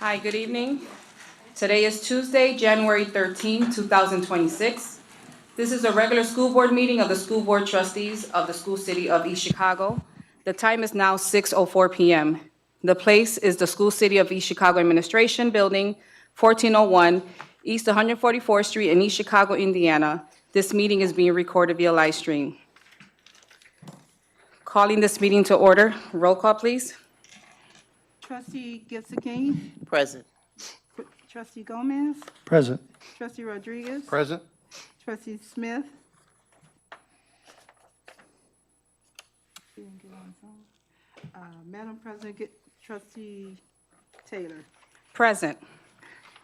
Hi, good evening. Today is Tuesday, January 13, 2026. This is a regular school board meeting of the School Board Trustees of the School City of East Chicago. The time is now 6:04 p.m. The place is the School City of East Chicago Administration Building, 1401 East 144th Street in East Chicago, Indiana. This meeting is being recorded via live stream. Calling this meeting to order. Roll call, please. Trustee Gibson King, Present. Trustee Gomez, Present. Trustee Rodriguez, Present. Trustee Smith. Madam President, Trustee Taylor. Present.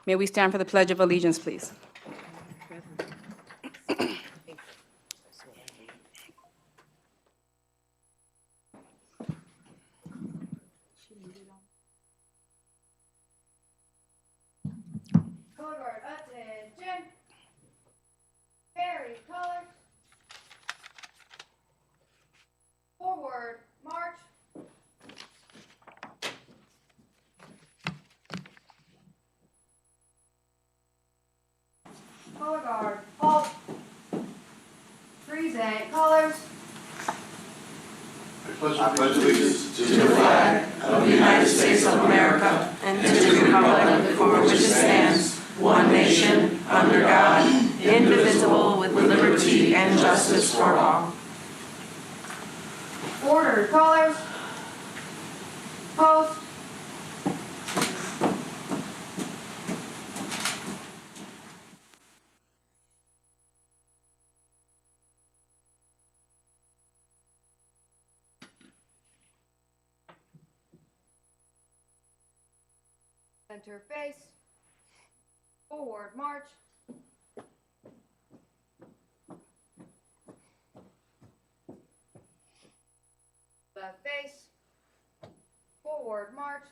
May we stand for the Pledge of Allegiance, please? Color guard, attention. Carry colors. Forward, march. Color guard, halt. Present colors. I pledge allegiance to the flag of the United States of America and to the republic for which it stands, one nation, under God, indivisible, with liberty and justice for all. Order, colors. Post. Center face. Forward march. Left face. Forward march.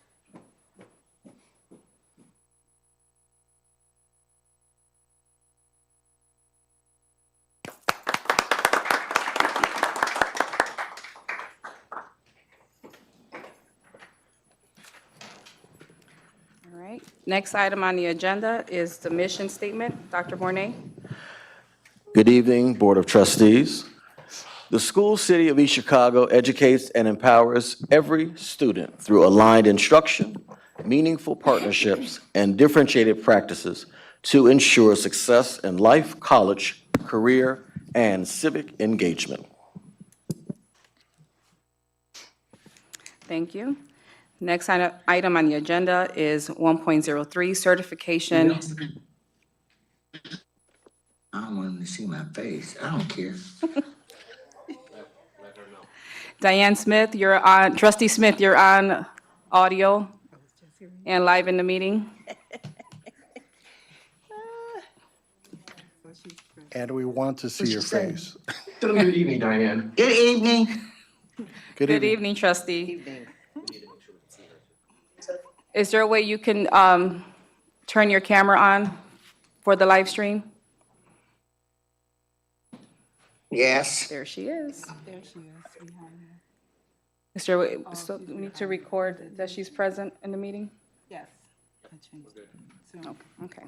All right. Next item on the agenda is the mission statement. Dr. Bornay. Good evening, Board of Trustees. The School City of East Chicago educates and empowers every student through aligned instruction, meaningful partnerships, and differentiated practices to ensure success in life, college, career, and civic engagement. Thank you. Next item on the agenda is 1.03, certification. I don't want him to see my face. I don't care. Diane Smith, you're on, Trustee Smith, you're on audio and live in the meeting. And we want to see your face. Good evening, Diane. Good evening. Good evening, trustee. Is there a way you can turn your camera on for the live stream? Yes. There she is. There she is, behind her. Is there a way, so we need to record that she's present in the meeting? Yes. I changed it. So, Okay.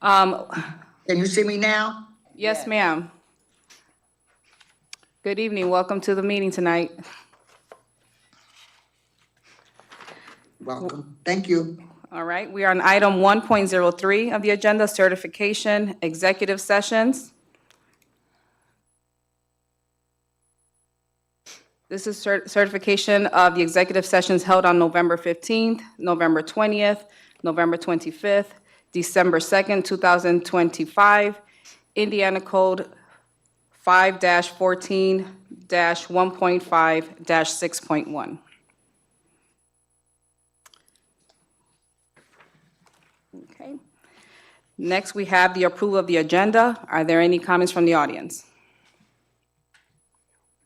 Can you see me now? Yes, ma'am. Good evening. Welcome to the meeting tonight. Welcome. Thank you. All right, we are on item 1.03 of the agenda, certification, executive sessions. This is certification of the executive sessions held on November 15th, November 20th, November 25th, December 2nd, 2025, Indiana Code 5-14-1.5-6.1. Okay. Next, we have the approval of the agenda. Are there any comments from the audience?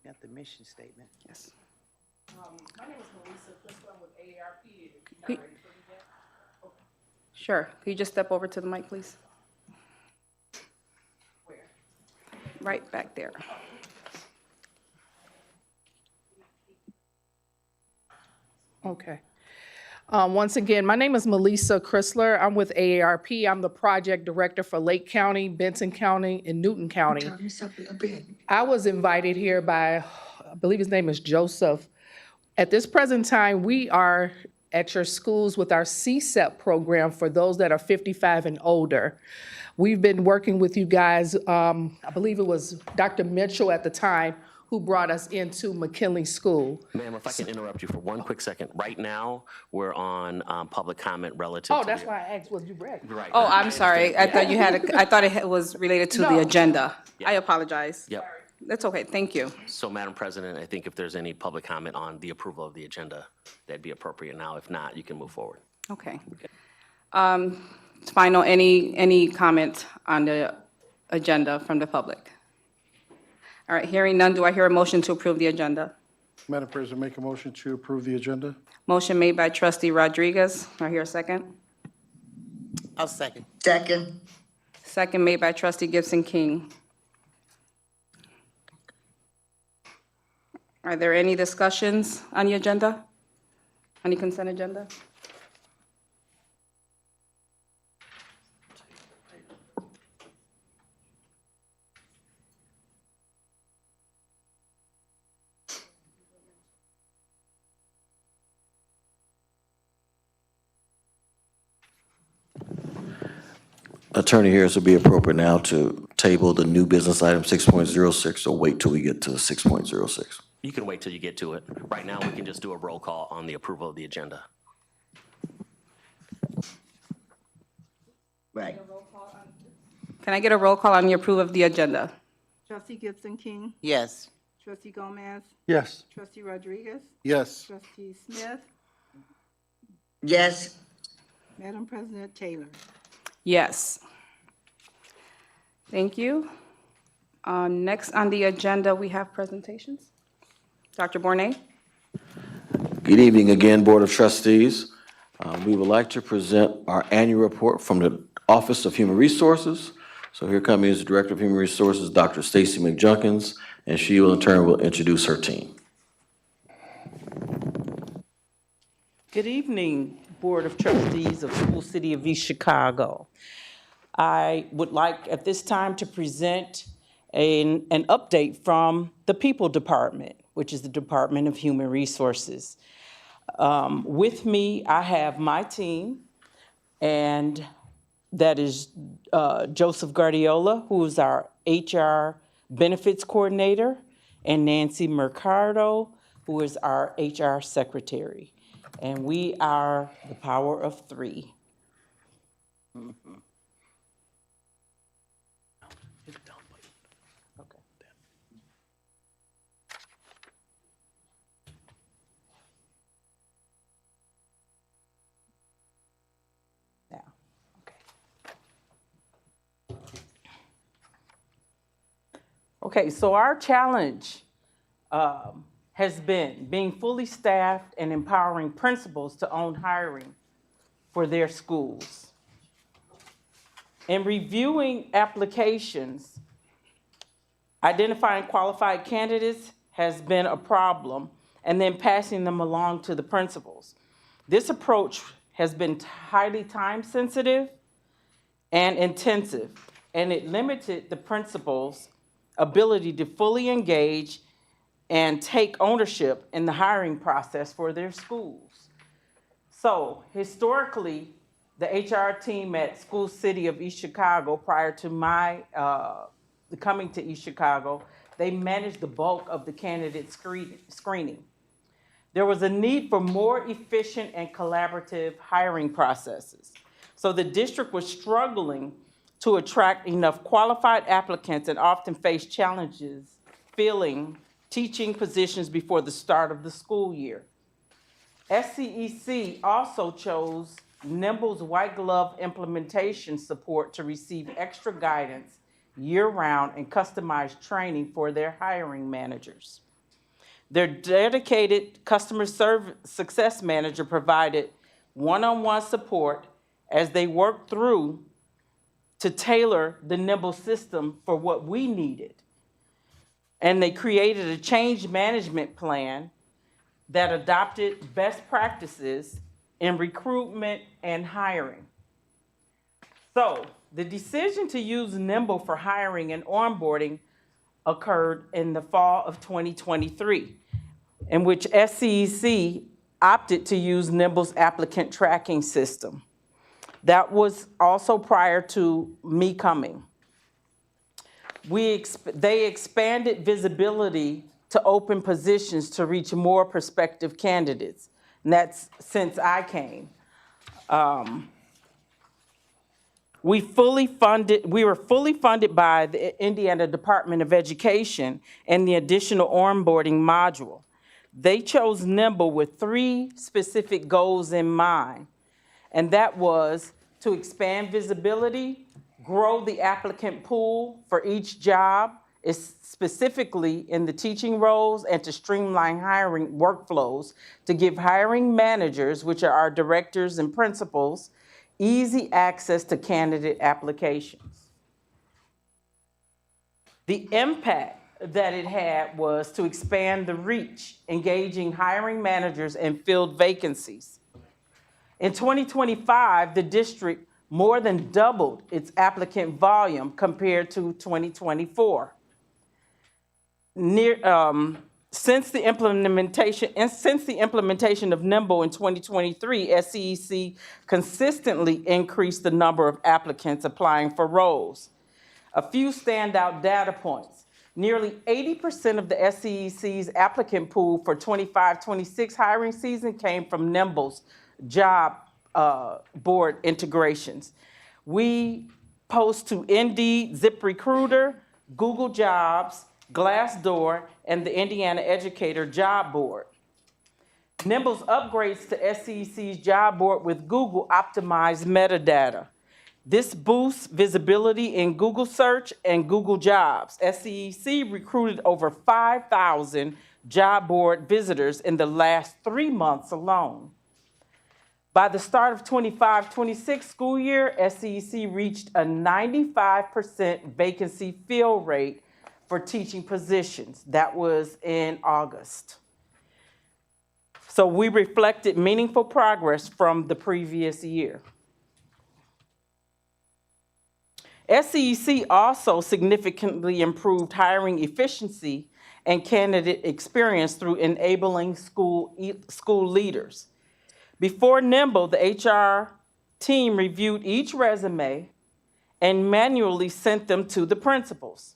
Got the mission statement. Yes. My name is Melissa Criswell with AARP. If you're not Pe- ready for me yet. Sure. Can you just step over to the mic, please? Where? Right back there. Okay. Once again, my name is Melissa Chrysler. I'm with AARP. I'm the project director for Lake County, Benson County, and Newton County. Turn this up a little bit. I was invited here by, I believe his name is Joseph. At this present time, we are at your schools with our CSEP program for those that are 55 and older. We've been working with you guys, I believe it was Dr. Mitchell at the time, who brought us into McKinley School. Ma'am, if I can interrupt you for one quick second. Right now, we're on public comment relative to Oh, that's why I asked, was you ready? Right. Oh, I'm sorry. I thought you had, I thought it was related to the No. agenda. I apologize. Yep. That's okay, thank you. So, Madam President, I think if there's any public comment on the approval of the agenda, that'd be appropriate now. If not, you can move forward. Okay. Final, any comment on the agenda from the public? All right, hearing none, do I hear a motion to approve the agenda? Madam President, make a motion to approve the agenda? Motion made by trustee Rodriguez. Do I hear a second? I'll second. Second. Second made by trustee Gibson King. Are there any discussions on the agenda? On the consent agenda? Attorney Harris, would it be appropriate now to table the new business item 6.06 or wait till we get to 6.06? You can wait till you get to it. Right now, we can just do a roll call on the approval of the agenda. Right. Can I get a roll call on the approval of the agenda? Trustee Gibson King, Yes. trustee Gomez, Yes. trustee Rodriguez, Yes. trustee Smith, Yes. Madam President Taylor. Yes. Thank you. Next on the agenda, we have presentations. Dr. Bornay? Good evening again, Board of Trustees. We would like to present our annual report from the Office of Human Resources. So here coming is the Director of Human Resources, Dr. Stacy McJunkins, and she will in turn will introduce her team. Good evening, Board of Trustees of School City of East Chicago. I would like at this time to present an update from the People Department, which is the Department of Human Resources. With me, I have my team, and that is Joseph Guardiola, who is our HR Benefits Coordinator, and Nancy Mercado, who is our HR Secretary. And we are the power of three. Okay. Now, okay. Okay, so our challenge has been being fully staffed and empowering principals to own hiring for their schools. In reviewing applications, identifying qualified candidates has been a problem, and then passing them along to the principals. This approach has been highly time-sensitive and intensive, and it limited the principals' ability to fully engage and take ownership in the hiring process for their schools. So historically, the HR team at School City of East Chicago, prior to my coming to East Chicago, they managed the bulk of the candidate screening. There was a need for more efficient and collaborative hiring processes. So the district was struggling to attract enough qualified applicants and often faced challenges filling teaching positions before the start of the school year. SCEC also chose Nimble's white glove implementation support to receive extra guidance year-round and customized training for their hiring managers. Their dedicated customer success manager provided one-on-one support as they worked through to tailor the Nimble system for what we needed. And they created a change management plan that adopted best practices in recruitment and hiring. So the decision to use Nimble for hiring and onboarding occurred in the fall of 2023, in which SCEC opted to use Nimble's applicant tracking system. That was also prior to me coming. They expanded visibility to open positions to reach more prospective candidates, and that's since I came. We were fully funded by the Indiana Department of Education and the additional onboarding module. They chose Nimble with 3 specific goals in mind, and that was to expand visibility, grow the applicant pool for each job, specifically in the teaching roles, and to streamline hiring workflows to give hiring managers, which are our directors and principals, easy access to candidate applications. The impact that it had was to expand the reach, engaging hiring managers and filled vacancies. In 2025, the district more than doubled its applicant volume compared to 2024. Since the implementation of Nimble in 2023, SCEC consistently increased the number of applicants applying for roles. A few standout data points. Nearly 80% of the SCEC's applicant pool for 25-26 hiring season came from Nimble's job board integrations. We post to Indeed, ZipRecruiter, Google Jobs, Glassdoor, and the Indiana Educator Job Board. Nimble's upgrades to SCEC's job board with Google optimized metadata. This boosts visibility in Google Search and Google Jobs. SCEC recruited over 5,000 job board visitors in the last 3 months alone. By the start of 25-26 school year, SCEC reached a 95% vacancy fill rate for teaching positions. That was in August. So we reflected meaningful progress from the previous year. SCEC also significantly improved hiring efficiency and candidate experience through enabling school leaders. Before Nimble, the HR team reviewed each resume and manually sent them to the principals.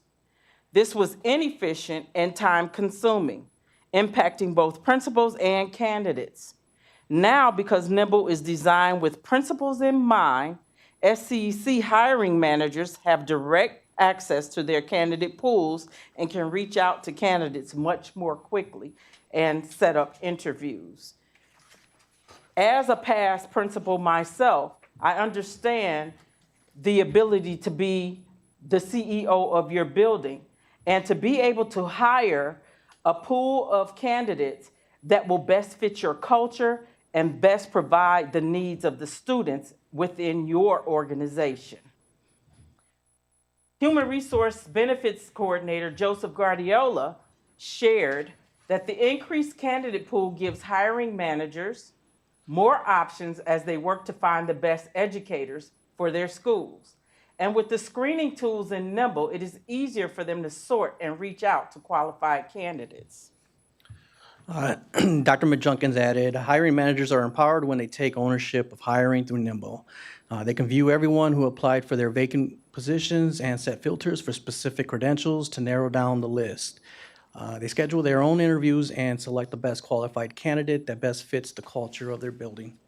This was inefficient and time-consuming, impacting both principals and candidates. Now, because Nimble is designed with principals in mind, SCEC hiring managers have direct access to their candidate pools and can reach out to candidates much more quickly and set up interviews. As a past principal myself, I understand the ability to be the CEO of your building and to be able to hire a pool of candidates that will best fit your culture and best provide the needs of the students within your organization. Human Resource Benefits Coordinator Joseph Guardiola shared that the increased candidate pool gives hiring managers more options as they work to find the best educators for their schools. And with the screening tools in Nimble, it is easier for them to sort and reach out to qualified candidates. Dr. McJunkins added, hiring managers are empowered when they take ownership of hiring through Nimble. They can view everyone who applied for their vacant positions and set filters for specific credentials to narrow down the list. They schedule their own interviews and select the best qualified candidate that best fits the culture of their building.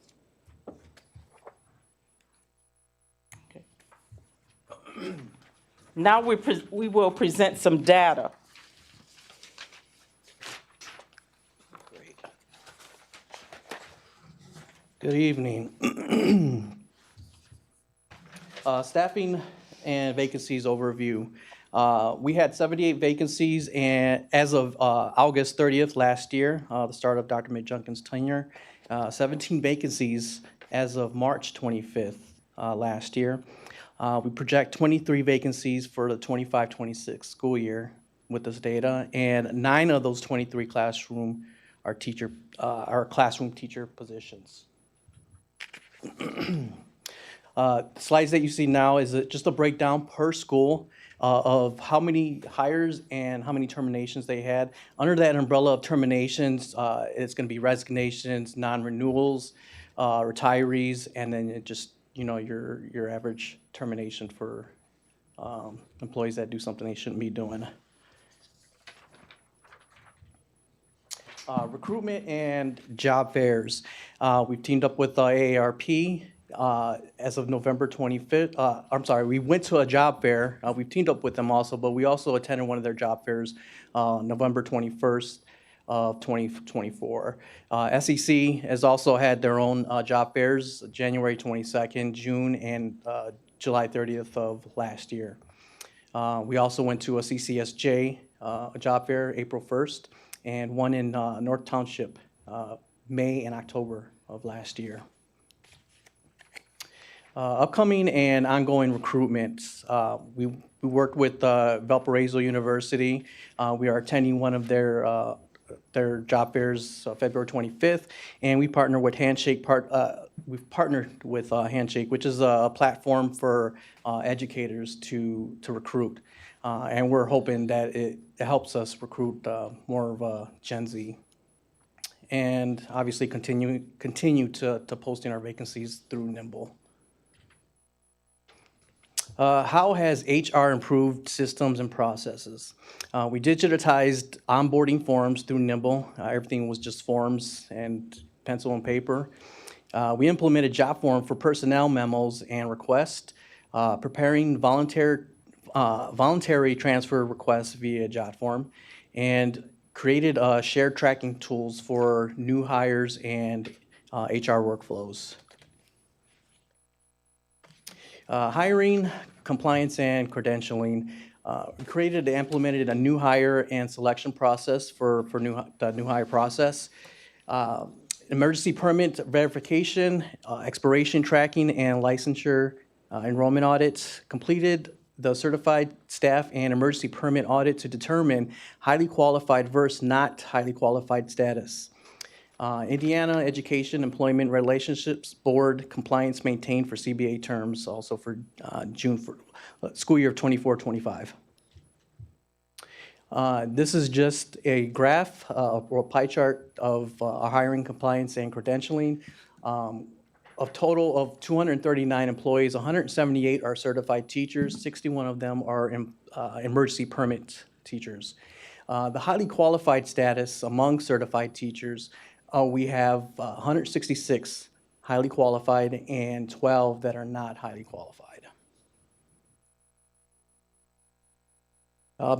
Now we will present some data. Great. Good evening. Staffing and vacancies overview. We had 78 vacancies and as of August 30th last year, the start of Dr. McJunkins' tenure, 17 vacancies as of March 25th last year. We project 23 vacancies for the 25-26 school year with this data, and 9 of those 23 classroom are classroom teacher positions. Slides that you see now is just a breakdown per school of how many hires and how many terminations they had. Under that umbrella of terminations, it's going to be resignations, non-renewals, retirees, and then it just, your average termination for employees that do something they shouldn't be doing. Recruitment and job fairs. We've teamed up with AARP as of November 25th. We went to a job fair. We've teamed up with them also, but we also attended one of their job fairs November 21st of 2024. SEC has also had their own job fairs, January 22nd, June, and July 30th of last year. We also went to a CCSJ job fair April 1st, and one in North Township, May and October of last year. Upcoming and ongoing recruitments. We worked with Valparaiso University. We are attending one of their job fairs February 25th, and we partner with Handshake. We've partnered with Handshake, which is a platform for educators to recruit. And we're hoping that it helps us recruit more of Gen Z. And obviously continue to posting our vacancies through Nimble. How has HR improved systems and processes? We digitized onboarding forms through Nimble. Everything was just forms and pencil and paper. We implemented job form for personnel memos and requests, preparing voluntary transfer requests via job form, and created shared tracking tools for new hires and HR workflows. Hiring, compliance, and credentialing. We created and implemented a new hire and selection process for the new hire process. Emergency permit verification, expiration tracking, and licensure enrollment audits. Completed the certified staff and emergency permit audit to determine highly qualified versus not highly qualified status. Indiana Education Employment Relationships Board compliance maintained for CBA terms, also for June for school year of 24-25. This is just a graph or a pie chart of our hiring, compliance, and credentialing. A total of 239 employees, 178 are certified teachers, 61 of them are emergency permit teachers. The highly qualified status among certified teachers, we have 166 highly qualified and 12 that are not highly qualified.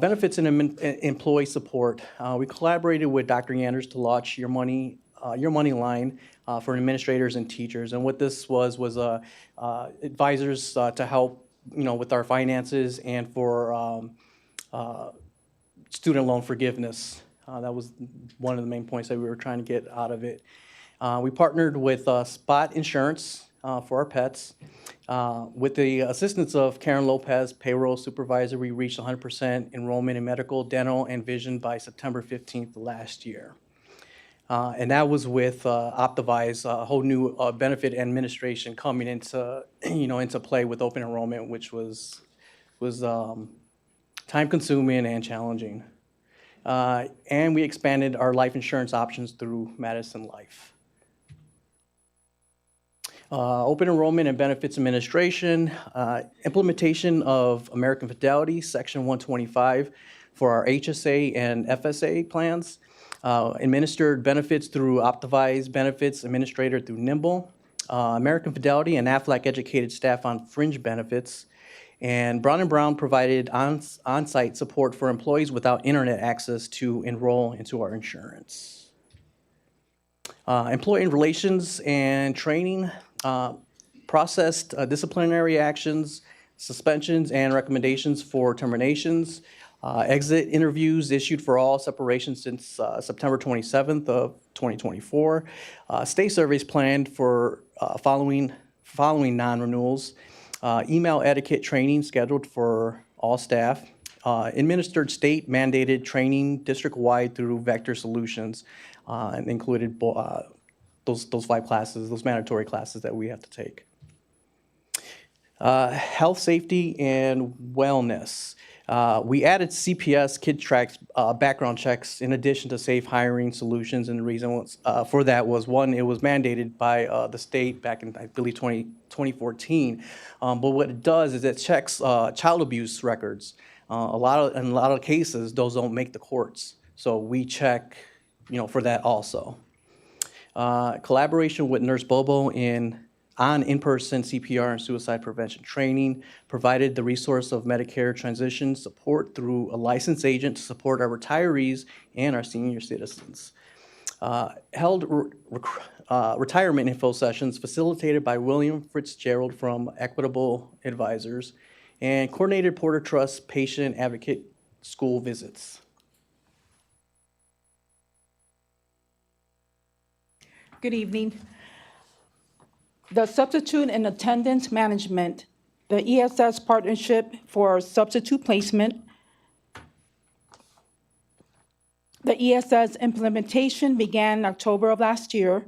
Benefits and employee support. We collaborated with Dr. Yanders to launch Your Money line for administrators and teachers. And what this was advisors to help, with our finances and for student loan forgiveness. That was one of the main points that we were trying to get out of it. We partnered with Spot Insurance for our pets. With the assistance of Karen Lopez, payroll supervisor, we reached 100% enrollment in medical, dental, and vision by September 15th last year. And that was with Optavise, a whole new benefit administration coming into, into play with open enrollment, which was time-consuming and challenging. And we expanded our life insurance options through Madison Life. Open enrollment and benefits administration, implementation of American Fidelity, Section 125 for our HSA and FSA plans, administered benefits through Optavise benefits, administrator through Nimble, American Fidelity and Aflac educated staff on fringe benefits, and Brown & Brown provided on-site support for employees without internet access to enroll into our insurance. Employee relations and training, processed disciplinary actions, suspensions, and recommendations for terminations, exit interviews issued for all separations since September 27th of 2024, stay surveys planned for following non-renewals, email etiquette training scheduled for all staff, administered state mandated training district-wide through Vector Solutions, and included those 5 classes, those mandatory classes that we have to take. Health, safety, and wellness. We added CPS kid tracks, background checks in addition to safe hiring solutions. And the reason for that was, one, it was mandated by the state back in, I believe, 2014. But what it does is it checks child abuse records. In a lot of cases, those don't make the courts. So we check, for that also. Collaboration with Nurse Bobo on in-person CPR and suicide prevention training, provided the resource of Medicare transition support through a licensed agent to support our retirees and our senior citizens. Held retirement info sessions facilitated by William Fitzgerald from Equitable Advisors, and coordinated Porter Trust patient advocate school visits. Good evening. The Substitute and Attendance Management, the ESS Partnership for Substitute Placement. The ESS implementation began in October of last year.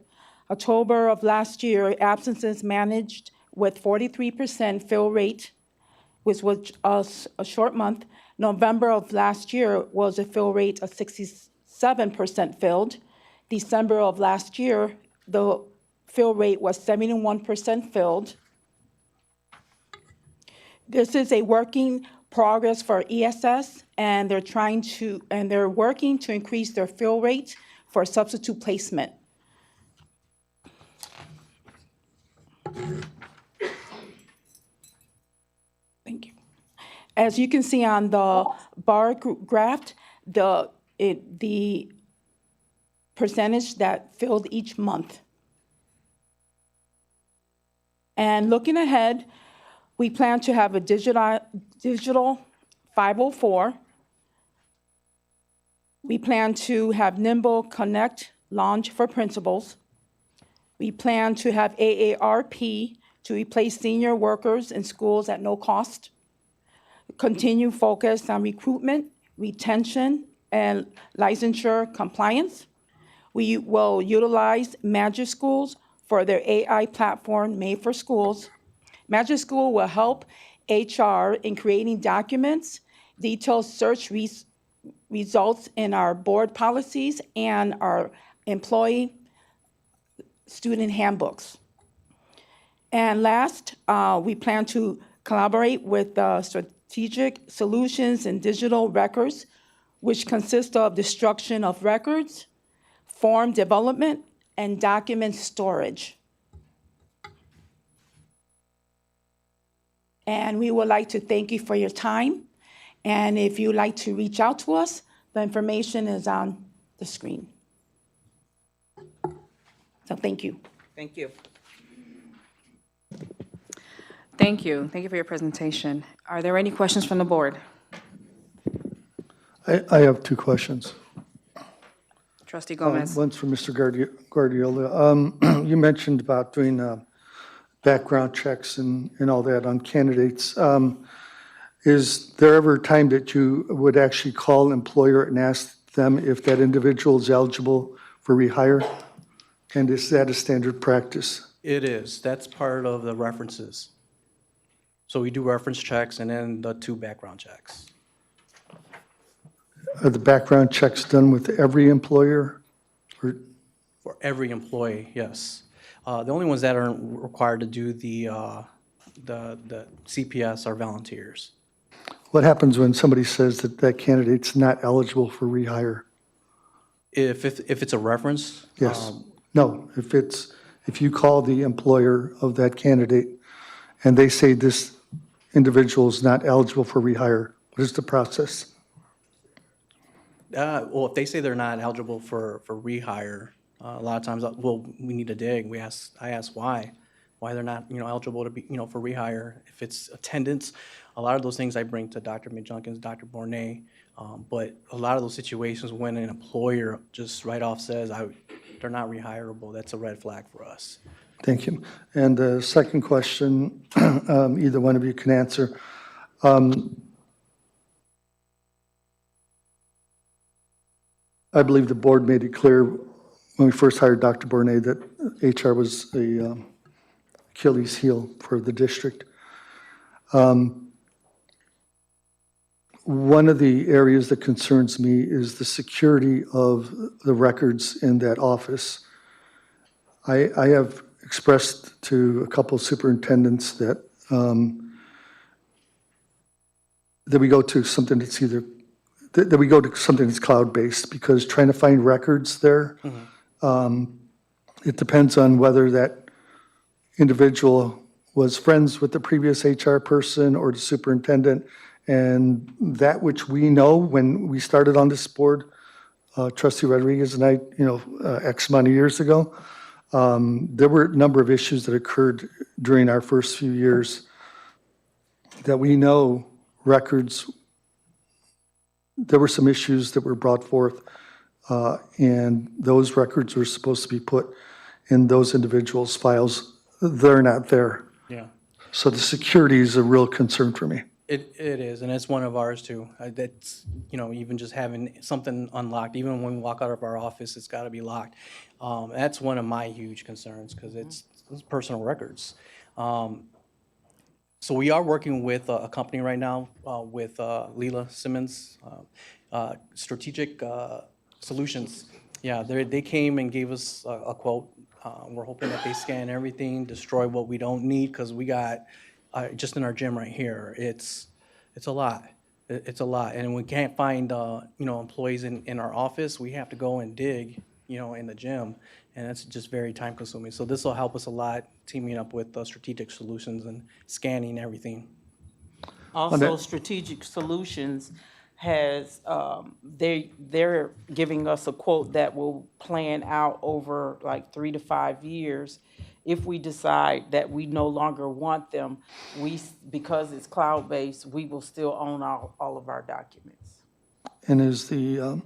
October of last year, absences managed with 43% fill rate, which was a short month. November of last year was a fill rate of 67% filled. December of last year, the fill rate was 71% filled. This is a working progress for ESS, and they're working to increase their fill rate for substitute placement. Thank you. As you can see on the bar graph, the percentage that filled each month. And looking ahead, we plan to have a digital 504. We plan to have Nimble Connect launch for principals. We plan to have AARP to replace senior workers in schools at no cost. Continue focus on recruitment, retention, and licensure compliance. We will utilize Magic Schools for their AI platform made for schools. Magic School will help HR in creating documents, detailed search results in our board policies and our employee student handbooks. And last, we plan to collaborate with Strategic Solutions and Digital Records, which consist of destruction of records, form development, and document storage. And we would like to thank you for your time. And if you'd like to reach out to us, the information is on the screen. So thank you. Thank you. Thank you. Thank you for your presentation. Are there any questions from the board? I have 2 questions. Trustee Gomez. One's for Mr. Guardiola. You mentioned about doing background checks and all that on candidates. Is there ever a time that you would actually call an employer and ask them if that individual is eligible for rehire? And is that a standard practice? It is. That's part of the references. So we do reference checks and then the 2 background checks. Are the background checks done with every employer? Or For every employee, yes. The only ones that aren't required to do the CPS are volunteers. what happens when somebody says that that candidate's not eligible for rehire? If it's a reference? Yes. No, if you call the employer of that candidate and they say this individual is not eligible for rehire, what is the process? Well, if they say they're not eligible for rehire, a lot of times, we need to dig. I ask why they're not, eligible to be, for rehire. If it's attendance, a lot of those things I bring to Dr. McJunkins, Dr. Bornay. But a lot of those situations when an employer just right off says they're not rehirable, that's a red flag for us. Thank you. And the second question, either one of you can answer. I believe the board made it clear when we first hired Dr. Bornay, that HR was a Achilles heel for the district. One of the areas that concerns me is the security of the records in that office. I have expressed to a couple of superintendents that that we go to something that's either, that we go to something that's cloud-based, because trying to find records there, it depends on whether that individual was friends with the previous HR person or the superintendent. And that which we know when we started on this board, Trustee Rodriguez and I, X amount of years ago, there were a number of issues that occurred during our first few years that we know records, there were some issues that were brought forth, and those records were supposed to be put in those individuals' files. They're not there. Yeah. So the security is a real concern for me. It is, and it's one of ours too. That's, even just having something unlocked, even when we walk out of our office, it's got to be locked. That's one of my huge concerns, because it's personal records. So we are working with a company right now, with Leila Simmons, Strategic Solutions. Yeah, they came and gave us a quote. We're hoping that they scan everything, destroy what we don't need, because we got, just in our gym right here, it's a lot. It's a lot, and we can't find employees in our office. We have to go and dig, in the gym, and that's just very time consuming. So this will help us a lot, teaming up with Strategic Solutions and scanning everything. Also, Strategic Solutions has, they're giving us a quote that will plan out over like 3 to 5 years. If we decide that we no longer want them, because it's cloud-based, we will still own all of our documents. And is it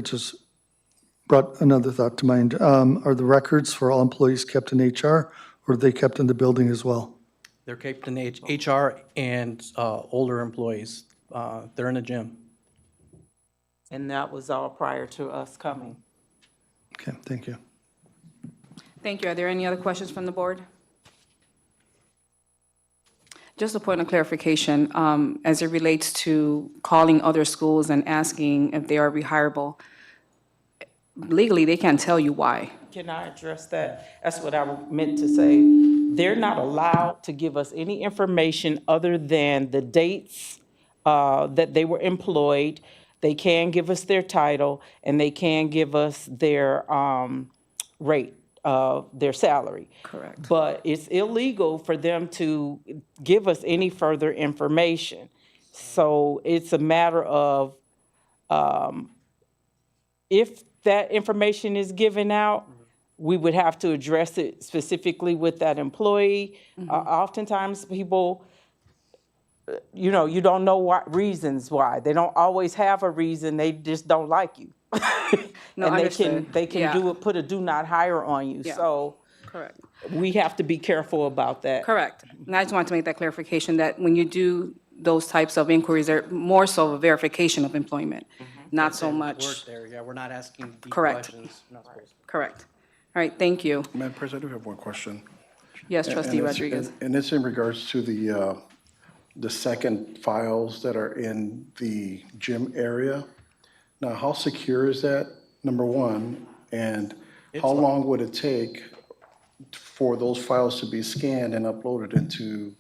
just brought another thought to mind. Are the records for all employees kept in HR, or are they kept in the building as well? They're kept in HR and older employees. They're in the gym. And that was all prior to us coming. Okay, thank you. Thank you. Are there any other questions from the board? Just a point of clarification, as it relates to calling other schools and asking if they are rehireable, legally, they can't tell you why. Can I address that? That's what I meant to say. They're not allowed to give us any information other than the dates that they were employed. They can give us their title, and they can give us their rate of their salary. Correct. But it's illegal for them to give us any further information. So it's a matter of if that information is given out, we would have to address it specifically with that employee. Oftentimes people, you don't know reasons why. They don't always have a reason, they just don't like you. No, and understood. they can Yeah. put a do not hire on you. Yeah. So Correct. we have to be careful about that. Correct. And I just wanted to make that clarification, that when you do those types of inquiries, they're more so a verification of employment, not so much. Work there, yeah, we're not asking deep Correct. questions. We're not supposed to. Correct. All right, thank you. Madam President, I do have one question. Yes, And- Trustee and it's- Rodriguez. And it's in regards to the second files that are in the gym area. Now, how secure is that, number one? And how long would it take for those files to be scanned and uploaded into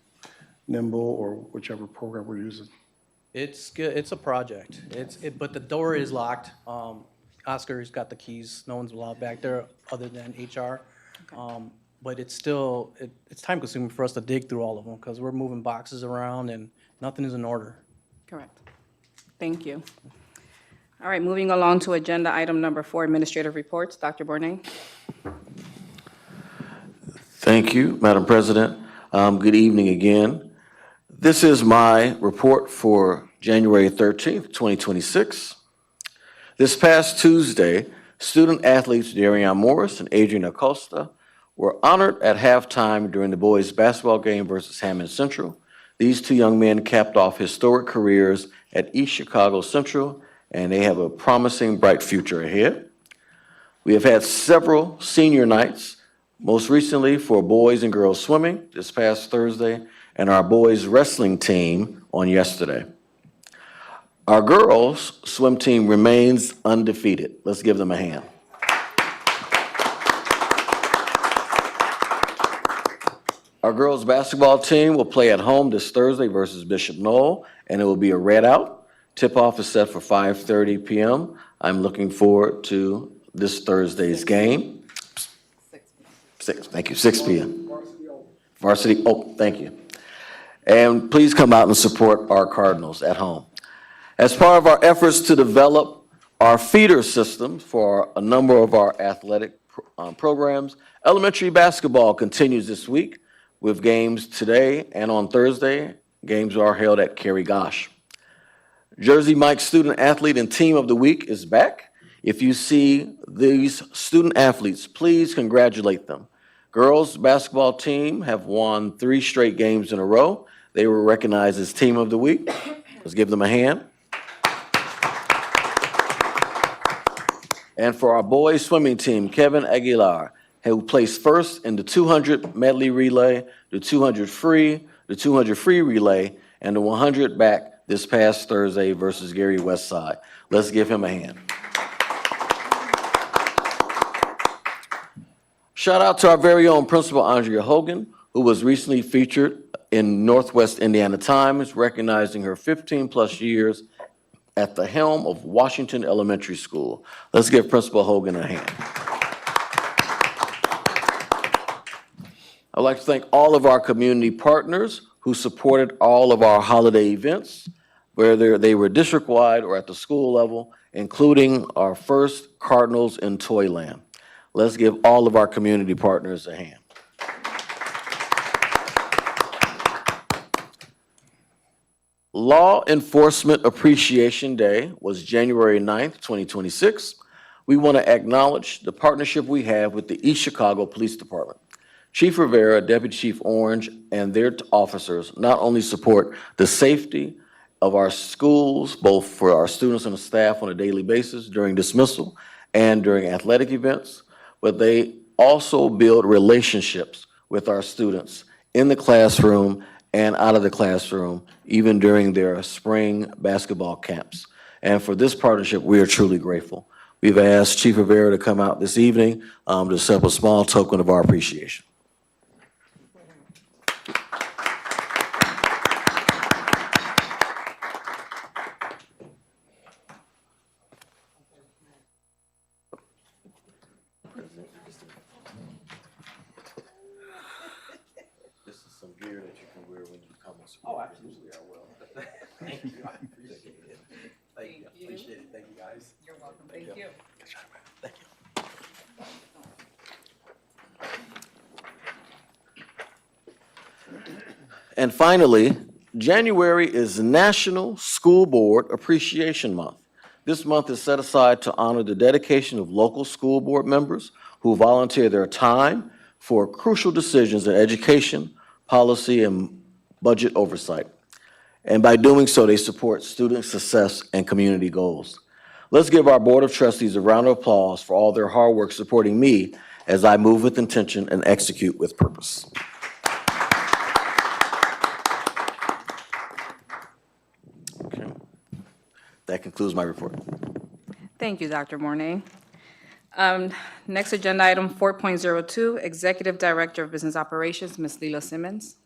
Nimble or whichever program we're using? It's good, it's a project. But the door is locked. Oscar's got the keys. No one's allowed back there other than HR. But it's still, it's time consuming for us to dig through all of them, because we're moving boxes around and nothing is in order. Correct. Thank you. All right, moving along to agenda item number 4, administrative reports. Dr. Bornay. Thank you, Madam President. Good evening again. This is my report for January 13th, 2026. This past Tuesday, student athletes Darian Morris and Adrian Acosta were honored at halftime during the boys' basketball game versus Hammond Central. These two young men capped off historic careers at East Chicago Central, and they have a promising, bright future ahead. We have had several senior nights, most recently for boys and girls swimming this past Thursday, and our boys wrestling team on yesterday. Our girls swim team remains undefeated. Let's give them a hand. Our girls basketball team will play at home this Thursday versus Bishop Knoll, and it will be a red out. Tip-off is set for 5:30 p.m. I'm looking forward to this Thursday's game. 6 p.m. Varsity, thank you. And please come out and support our Cardinals at home. As part of our efforts to develop our feeder system for a number of our athletic programs, elementary basketball continues this week with games today and on Thursday. Games are held at Kerry Gosh. Jersey Mike Student Athlete and Team of the Week is back. If you see these student athletes, please congratulate them. Girls basketball team have won 3 straight games in a row. They were recognized as Team of the Week. Let's give them a hand. And for our boys swimming team, Kevin Aguilar, who placed first in the 200 medley relay, the 200 free, the 200 free relay, and the 100 back this past Thursday versus Gary Westside. Let's give him a hand. Shout out to our very own Principal Andrea Hogan, who was recently featured in Northwest Indiana Times, recognizing her 15-plus years at the helm of Washington Elementary School. Let's give Principal Hogan a hand. I'd like to thank all of our community partners who supported all of our holiday events, whether they were district-wide or at the school level, including our first Cardinals in Toyland. Let's give all of our community partners a hand. Law Enforcement Appreciation Day was January 9th, 2026. We want to acknowledge the partnership we have with the East Chicago Police Department. Chief Rivera, Deputy Chief Orange, and their officers not only support the safety of our schools, both for our students and the staff on a daily basis during dismissal and during athletic events, but they also build relationships with our students in the classroom and out of the classroom, even during their spring basketball camps. And for this partnership, we are truly grateful. We've asked Chief Rivera to come out this evening to set up a small token of our appreciation. This is some gear that you can wear when you come on school. Oh, absolutely, I will. Thank you, I appreciate it. Thank you, I appreciate it, thank you, guys. You're welcome, thank you. Good job, man. Thank you. And finally, January is National School Board Appreciation Month. This month is set aside to honor the dedication of local school board members who volunteer their time for crucial decisions in education, policy, and budget oversight. And by doing so, they support student success and community goals. Let's give our Board of Trustees a round of applause for all their hard work supporting me as I move with intention and execute with purpose. Okay. That concludes my report. Thank you, Dr. Mornay. Next agenda item 4.02, Executive Director of Business Operations, Ms. Leila Simmons.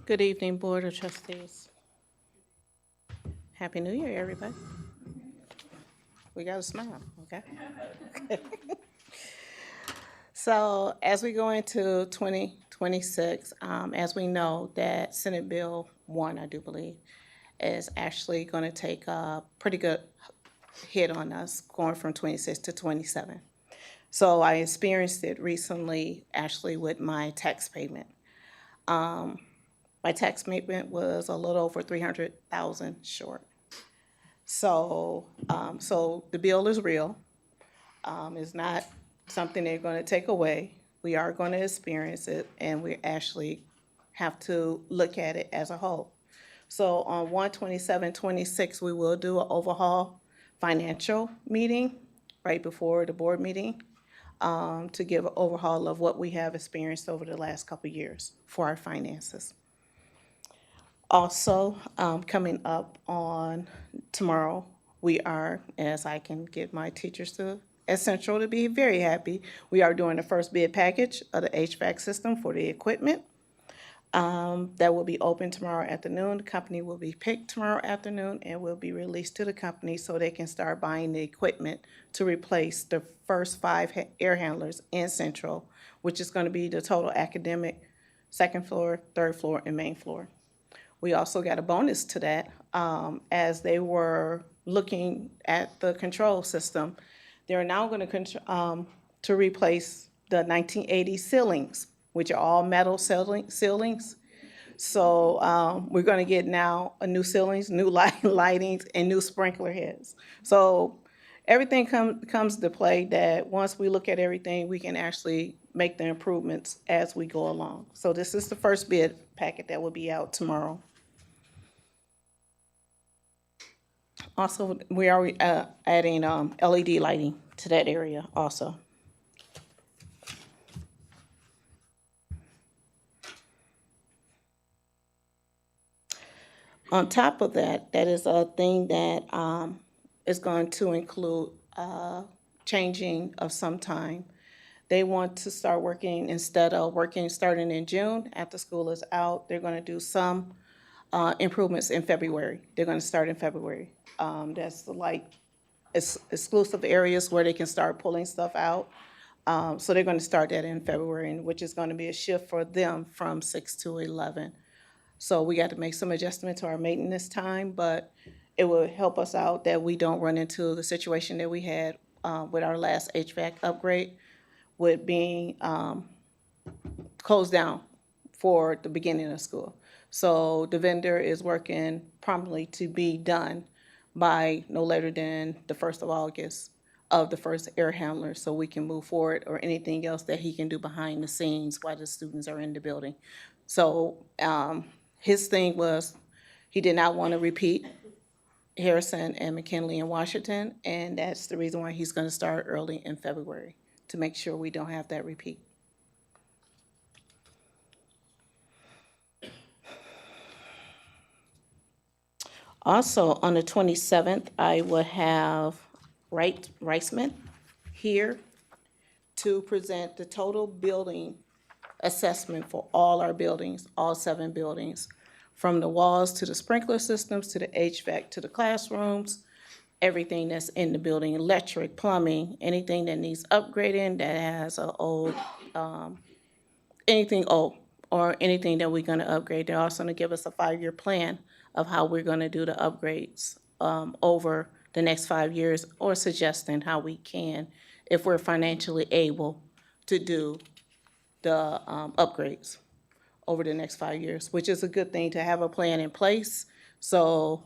Good evening, Board of Trustees. Happy New Year, everybody. We got to smile, okay? So as we go into 2026, as we know that Senate Bill 1, I do believe, is actually going to take a pretty good hit on us going from 26 to 27. So I experienced it recently actually with my tax payment. My tax payment was a little over $300,000 short. So, so the bill is real. It's not something they're going to take away. We are going to experience it, and we actually have to look at it as a whole. So on 1/27/26, we will do an overhaul financial meeting right before the board meeting to give an overhaul of what we have experienced over the last couple of years for our finances. Also, coming up on tomorrow, we are, as I can get my teachers at Central to be very happy, we are doing the first bid package of the HVAC system for the equipment. That will be open tomorrow afternoon. The company will be picked tomorrow afternoon and will be released to the company so they can start buying the equipment to replace the first 5 air handlers in Central, which is going to be the total academic, 2nd floor, 3rd floor, and main floor. We also got a bonus to that as they were looking at the control system. They're now going to replace the 1980 ceilings, which are all metal ceilings. So we're going to get now a new ceilings, new lightings, and new sprinkler heads. So everything comes to play that once we look at everything, we can actually make the improvements as we go along. So this is the first bid packet that will be out tomorrow. Also, we are adding LED lighting to that area also. On top of that, that is a thing that is going to include changing of some time. They want to start working, instead of working starting in June, after school is out, they're going to do some improvements in February. They're going to start in February. That's like exclusive areas where they can start pulling stuff out. So they're going to start that in February, which is going to be a shift for them from 6 to 11. So we got to make some adjustment to our maintenance time, but it will help us out that we don't run into the situation that we had with our last HVAC upgrade, with being closed down for the beginning of school. So the vendor is working promptly to be done by no later than the 1st of August of the first air handler, so we can move forward, or anything else that he can do behind the scenes while the students are in the building. So his thing was, he did not want to repeat Harrison and McKinley and Washington, and that's the reason why he's going to start early in February, to make sure we don't have that repeat. Also, on the 27th, I will have Wright Reisman here to present the total building assessment for all our buildings, all 7 buildings, from the walls to the sprinkler systems, to the HVAC, to the classrooms, everything that's in the building, electric, plumbing, anything that needs upgrading, that has an old, anything old, or anything that we're gonna upgrade. They're also gonna give us a 5-year plan of how we're gonna do the upgrades over the next 5 years, or suggesting how we can, if we're financially able to do the upgrades over the next 5 years, which is a good thing to have a plan in place so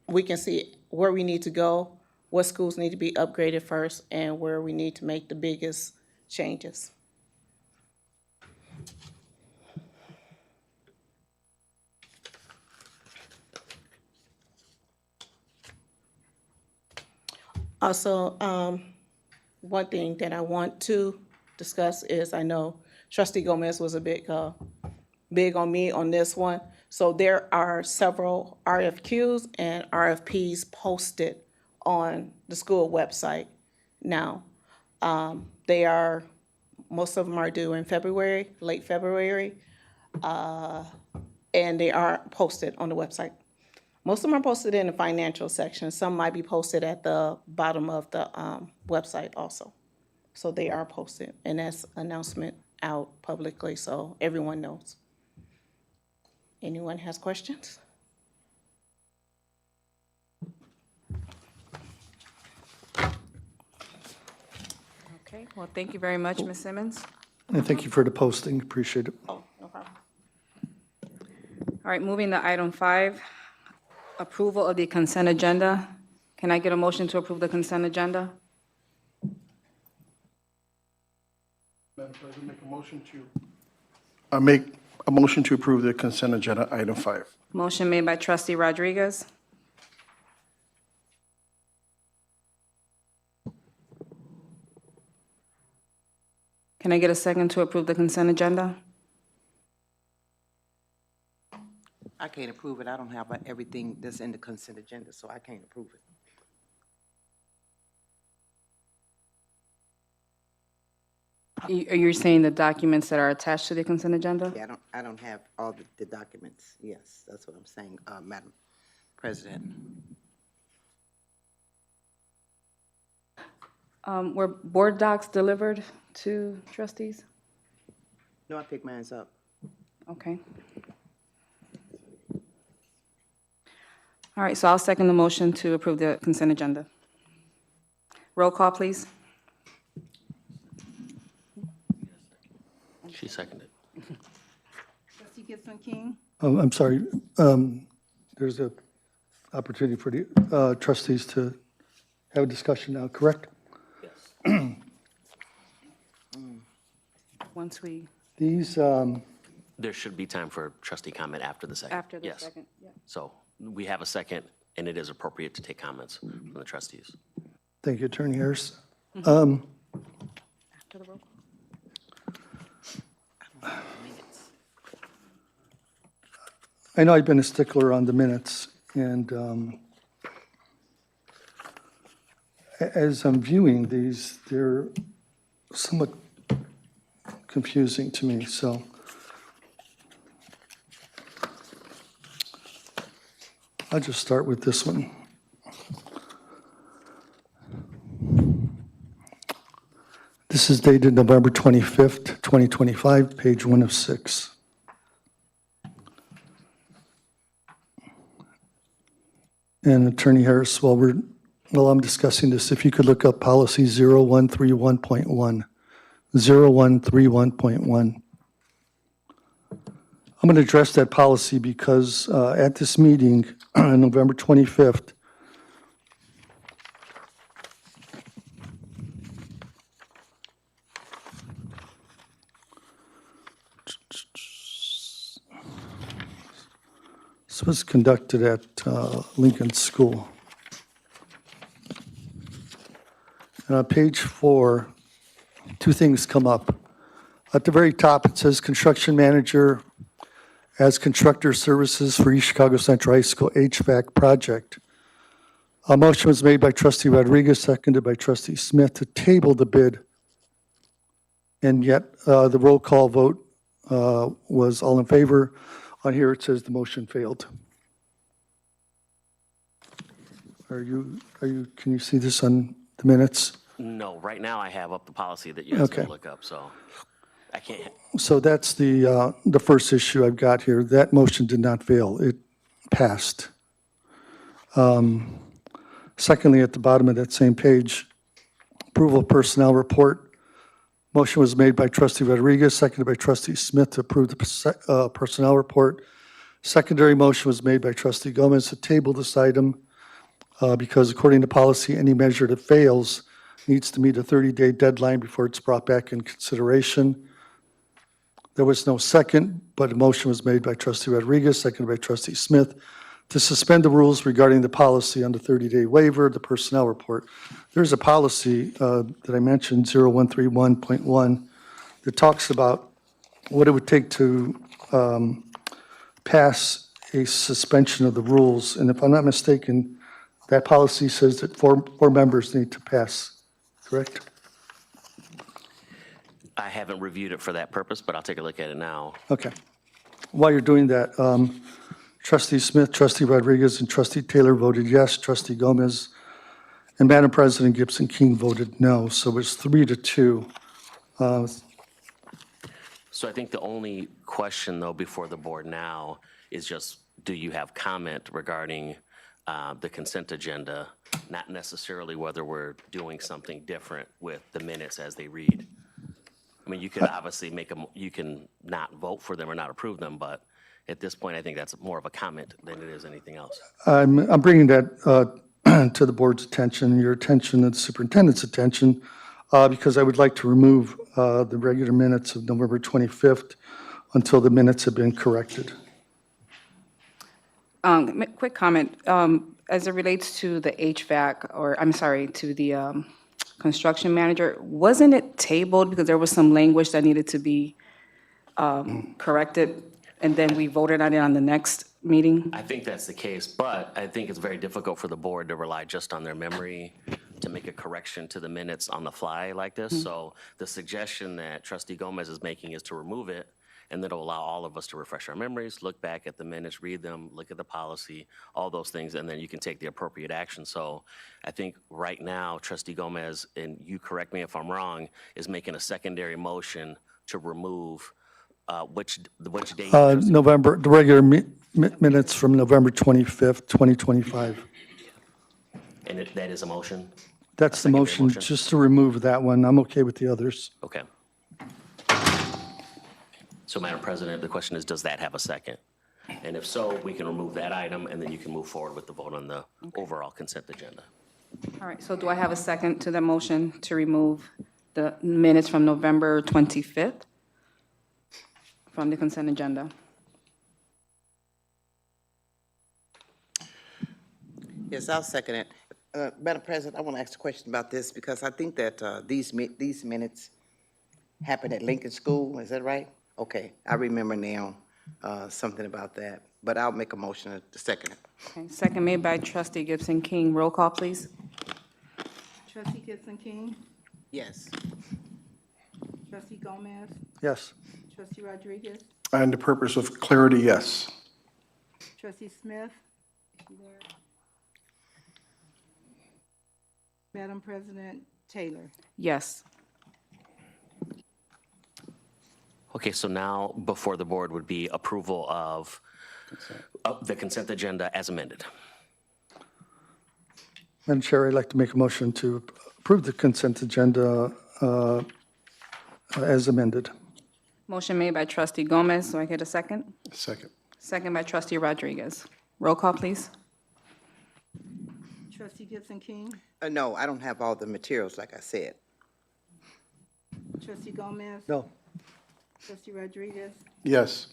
we can see where we need to go, what schools need to be upgraded first, and where we need to make the biggest changes. Also, one thing that I want to discuss is, I know Trustee Gomez was a big on me on this one. So there are several RFQs and RFPs posted on the school website now. Most of them are due in February, late February, and they are posted on the website. Most of them are posted in the financial section. Some might be posted at the bottom of the website also. So they are posted, and that's announcement out publicly so everyone knows. Anyone has questions? Okay, well, thank you very much, Ms. Simmons. And thank you for the posting, appreciate it. Oh, no problem. All right, moving to item 5, approval of the consent agenda. Can I get a motion to approve the consent agenda? Madam President, make a motion to. A motion to approve the consent agenda, item 5. Motion made by trustee Rodriguez. Can I get a second to approve the consent agenda? I can't approve it. I don't have everything that's in the consent agenda, so I can't approve it. Are you saying the documents that are attached to the consent agenda? Yeah, I don't have all the documents. Yes, that's what I'm saying, Madam President. Were board docs delivered to trustees? No, I picked mine up. Okay. All right, so I'll second the motion to approve the consent agenda. Roll call, please. She seconded. Trustee Gibson King, I'm sorry, there's an opportunity for the trustees to have a discussion now, correct? Once we, These, There should be time for trustee comment after the second. after the Yes. second, yeah. So we have a second, and it is appropriate to take comments from the trustees. thank you, Attorney Harris. After the roll call. I know I've been a stickler on the minutes, and as I'm viewing these, they're somewhat confusing to me, so. I'll just start with this one. This is dated November 25th, 2025, page 1 of 6. And Attorney Harris, while I'm discussing this, if you could look up policy 0131.1, 0131.1. I'm going to address that policy because at this meeting on November 25th, this was conducted at Lincoln School. And on page 4, two things come up. At the very top, it says construction manager as constructor services for East Chicago Central High School HVAC project. A motion was made by trustee Rodriguez, seconded by trustee Smith to table the bid. And yet the roll call vote was all in favor. On here, it says the motion failed. Can you see this on the minutes? No, right now I have up the policy that you asked me Okay. to look up, so I can't. So that's the first issue I've got here. That motion did not fail. It passed. Secondly, at the bottom of that same page, approval of personnel report. Motion was made by trustee Rodriguez, seconded by trustee Smith to approve the personnel report. Secondary motion was made by trustee Gomez to table this item because according to policy, any measure that fails needs to meet a 30-day deadline before it's brought back in consideration. There was no second, but a motion was made by trustee Rodriguez, seconded by trustee Smith, to suspend the rules regarding the policy on the 30-day waiver, the personnel report. There's a policy that I mentioned, 0131.1, that talks about what it would take to pass a suspension of the rules. And if I'm not mistaken, that policy says that four members need to pass, correct? I haven't reviewed it for that purpose, but I'll take a look at it now. Okay. While you're doing that, trustee Smith, trustee Rodriguez, and trustee Taylor voted yes. Trustee Gomez and Madam President Gibson King voted no. So it's 3-2. So I think the only question, though, before the board now is just, do you have comment regarding the consent agenda, not necessarily whether we're doing something different with the minutes as they read? I mean, you could obviously you can not vote for them or not approve them, but at this point, I think that's more of a comment than it is anything else. I'm bringing that to the board's attention, your attention, and the superintendent's attention, because I would like to remove the regular minutes of November 25th until the minutes have been corrected. Quick comment, as it relates to the HVAC, or, I'm sorry, to the construction manager, wasn't it tabled because there was some language that needed to be corrected, and then we voted on it on the next meeting? I think that's the case, but I think it's very difficult for the board to rely just on their memory to make a correction to the minutes on the fly like this. So the suggestion that trustee Gomez is making is to remove it, and that'll allow all of us to refresh our memories, look back at the minutes, read them, look at the policy, all those things, and then you can take the appropriate action. So I think right now, trustee Gomez, and you correct me if I'm wrong, is making a secondary motion to remove which date? November, the regular minutes from November 25th, 2025. And that is a motion? That's the motion, just to remove that one. I'm okay with the others. Okay. So, Madam President, the question is, does that have a second? And if so, we can remove that item, and then you can move forward with the vote on the overall consent agenda. All right, so do I have a second to the motion to remove the minutes from November 25th from the consent agenda? Yes, I'll second it. Madam President, I want to ask a question about this because I think that these minutes happened at Lincoln School. Is that right? Okay, I remember now something about that, but I'll make a motion to second it. Okay, second made by trustee Gibson King. Roll call, please. Trustee Gibson King, Yes. trustee Gomez, Yes. trustee Rodriguez, And the purpose of clarity, yes. trustee Smith. Madam President Taylor. Yes. Okay, so now before the board would be approval of the consent agenda as amended. Madam Chair, I'd like to make a motion to approve the consent agenda as amended. Motion made by trustee Gomez. Do I get a second? Second. Second by trustee Rodriguez. Roll call, please. Trustee Gibson King, No, I don't have all the materials, like I said. trustee Gomez, No. trustee Rodriguez, Yes.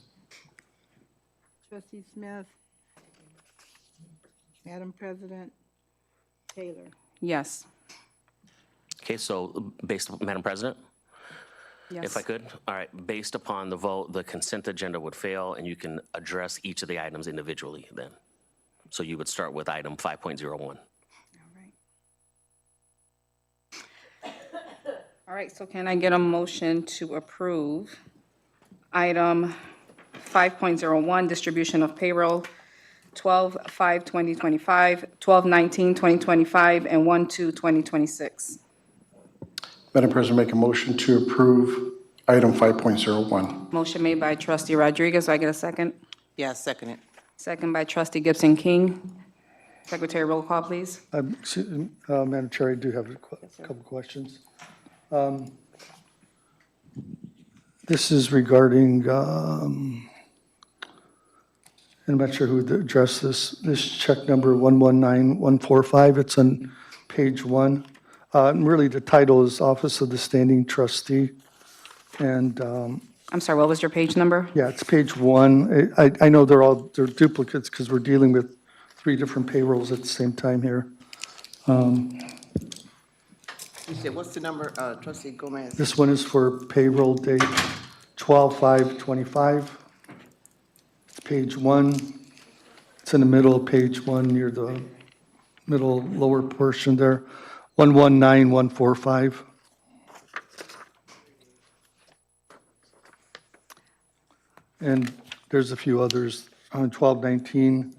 trustee Smith. Madam President Taylor. Yes. Okay, so Madam President? Yes. If I could, all right, based upon the vote, the consent agenda would fail, and you can address each of the items individually then. So you would start with item 5.01. All right, so can I get a motion to approve item 5.01, distribution of payroll, 12/5/2025, 12/19/2025, and 1/2/2026? Madam President, make a motion to approve item 5.01. Motion made by trustee Rodriguez. Do I get a second? Yeah, second it. Second by trustee Gibson King. Secretary, roll call, please. Madam Chair, I do have a couple questions. This is regarding, I'm not sure who addressed this check number 119145. It's on page 1. And really, the title is Office of the Standing Trustee. And, I'm sorry, what was your page number? yeah, it's page 1. I know they're duplicates because we're dealing with 3 different payrolls at the same time here. You said, what's the number, trustee Gomez? This one is for payroll date 12/5/25. It's page 1. It's in the middle of page 1 near the middle lower portion there, 119145. And there's a few others on 12/19.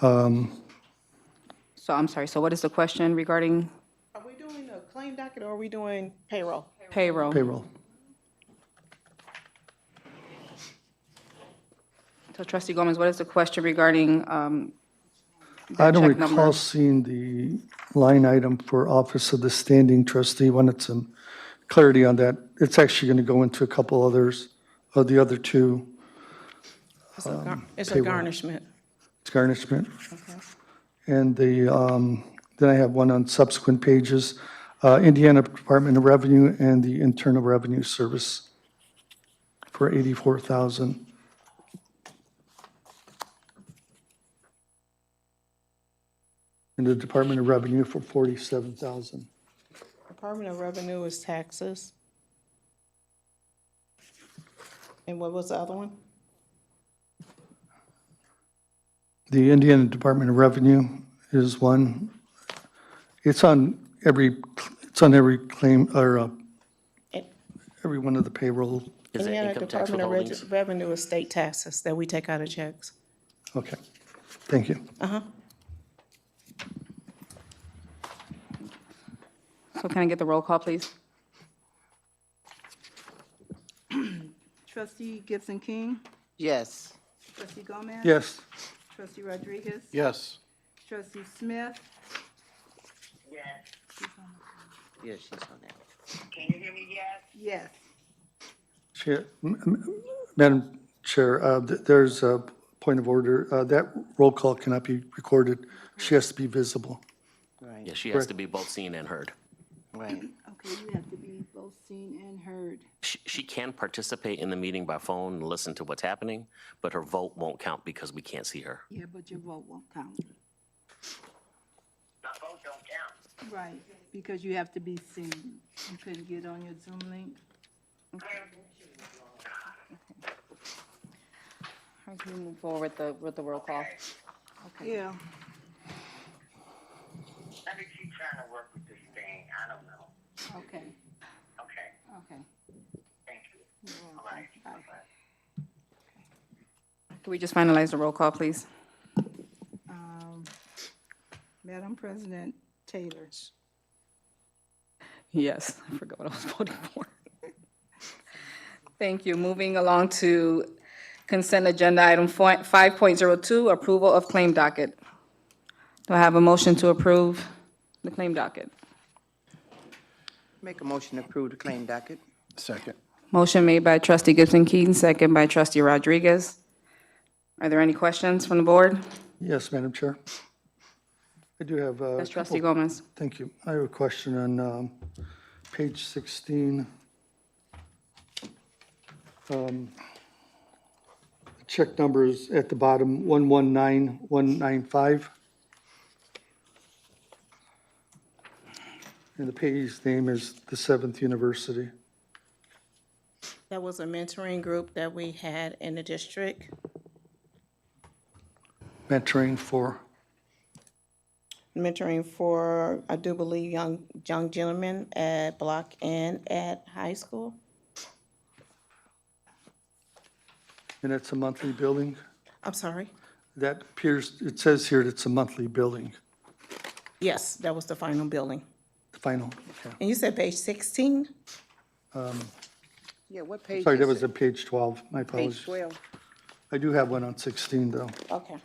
So I'm sorry, so what is the question regarding Are we doing a claim docket or are we doing payroll? payroll? Payroll. So trustee Gomez, what is the question regarding I don't check number? recall seeing the line item for Office of the Standing Trustee. Wanted some clarity on that. It's actually going to go into a couple others, of the other 2. It's a payroll. garnishment. It's garnishment. And then I have one on subsequent pages, Indiana Department of Revenue and the Internal Revenue Service for $84,000. And the Department of Revenue for $47,000. Department of Revenue is taxes. And what was the other one? The Indiana Department of Revenue is one. It's on every claim, or every one of the payroll. Is it Indiana income tax Department withholdings? of Revenue is state taxes that we take out of checks. Okay, thank you. Uh-huh. So can I get the roll call, please? Trustee Gibson King, Yes. trustee Gomez. Yes. Trustee Rodriguez. Yes. Trustee Smith. Yes, she's on that. Yes. Chair, Madam Chair, there's a point of order. That roll call cannot be recorded. She has to be visible. Right, Yeah, she has to be both seen and heard. right. Okay, you have to be both seen and heard. She can participate in the meeting by phone and listen to what's happening, but her vote won't count because we can't see her. Yeah, but your vote won't count. My vote don't count. Right, because you have to be seen. You couldn't get on your Zoom link. How can we move forward with the roll call? Yeah. Let me keep trying to work with this thing. I don't know. Okay, Okay, okay. thank you. All right. Bye. Can we just finalize the roll call, please? Madam President Taylor. Yes, I forgot what I was voting for. Thank you. Moving along to consent agenda item 5.02, approval of claim docket. Do I have a motion to approve the claim docket? Make a motion to approve the claim docket. Second. Motion made by trustee Gibson Keaton, second by trustee Rodriguez. Are there any questions from the board? Yes, Madam Chair. I do have a That's trustee couple- Gomez. Thank you. I have a question on page 16. The check number is at the bottom, 119195. And the payee's name is the Seventh University. That was a mentoring group that we had in the district. Mentoring for, Mentoring for, I do believe, young gentlemen at Block and at high school. and it's a monthly billing? I'm sorry? That appears, it says here that it's a monthly billing, Yes, that was the final billing. the final. Okay. And you said page 16? Yeah, what page? Sorry, that is was it? at page 12. My apologies. Page 12. I do have one on 16, though. Okay.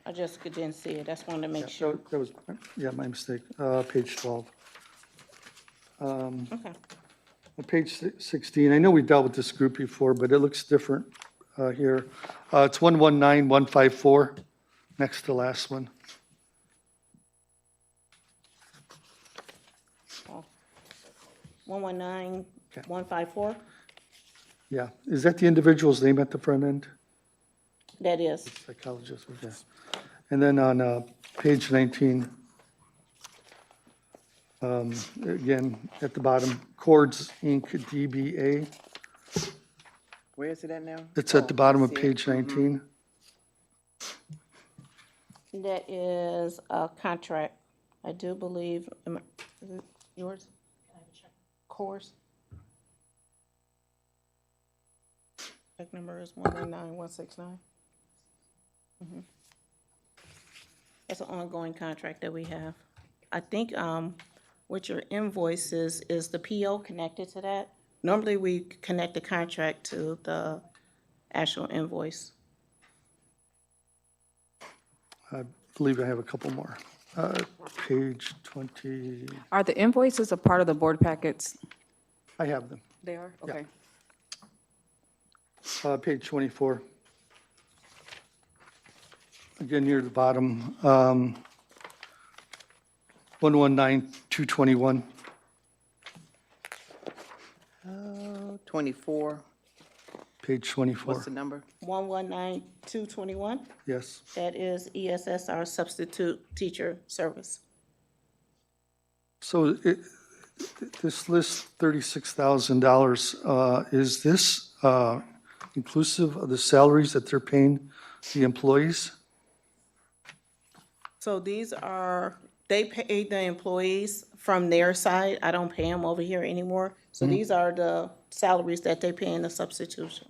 I just didn't see it. That's wanted to make sure. That was, yeah, my mistake. Page 12. Okay. On page 16, I know we dealt with this group before, but it looks different here. It's 119154, next to last one. 119154? Yeah, is that the individual's name at the front end? That is. Psychologist, okay. And then on page 19, again, at the bottom, Chords Inc., DBA. Where is it at now? It's at the bottom of I see it. page 19. That is a contract, I do believe. Is it yours? Course. Check number is 119169. That's an ongoing contract that we have. I think with your invoices, is the PO connected to that? Normally, we connect the contract to the actual invoice. I believe I have a couple more. Page 20, Are the invoices a part of the board packets? I have them. They are? Okay. Page 24. Again, near the bottom, 119221. 24, Page 24. what's the number? 119221, Yes. that is ESSR substitute teacher service. So this list, $36,000, is this inclusive of the salaries that they're paying the employees? So these are, they pay the employees from their side. I don't pay them over here anymore. So these are the salaries that they pay in the substitutes,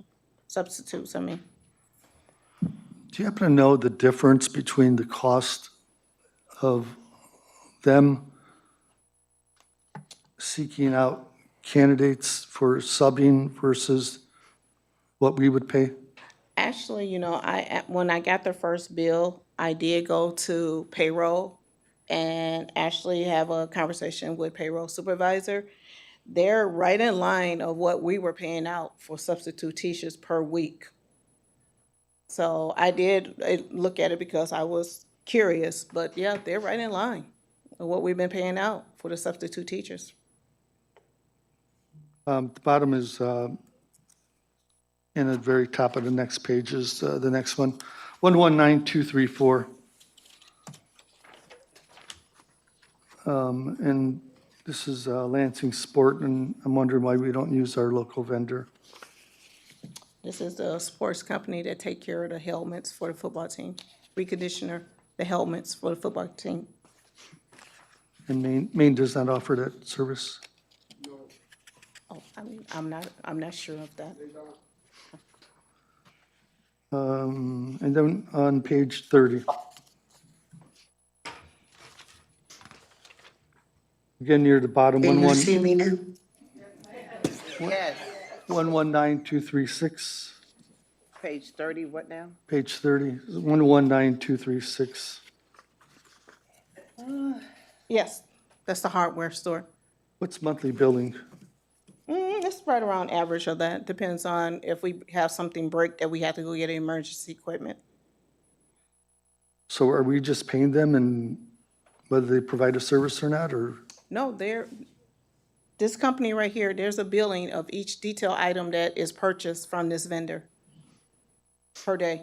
I mean. Do you happen to know the difference between the cost of them seeking out candidates for subbing versus what we would pay? Actually, you know, when I got the first bill, I did go to payroll and actually have a conversation with payroll supervisor. They're right in line of what we were paying out for substitute teachers per week. So I did look at it because I was curious, but yeah, they're right in line of what we've been paying out for the substitute teachers. The bottom is, in the very top of the next page is the next one, 119234. And this is Lansing Sport, and I'm wondering why we don't use our local vendor. This is the sports company that take care of the helmets for the football team, reconditioner the helmets for the football team. And Maine does not offer that service. Oh, I mean, I'm not sure of that. And then on page 30. Again, near the bottom, me now? Yes, 119236, page 30, what now? page 30, 119236. Yes, that's the hardware store. What's monthly billing? It's right around average of that. Depends on if we have something break that we have to go get emergency equipment. So are we just paying them and whether they provide a service or not, or? No, this company right here, there's a billing of each detail item that is purchased from this vendor per day,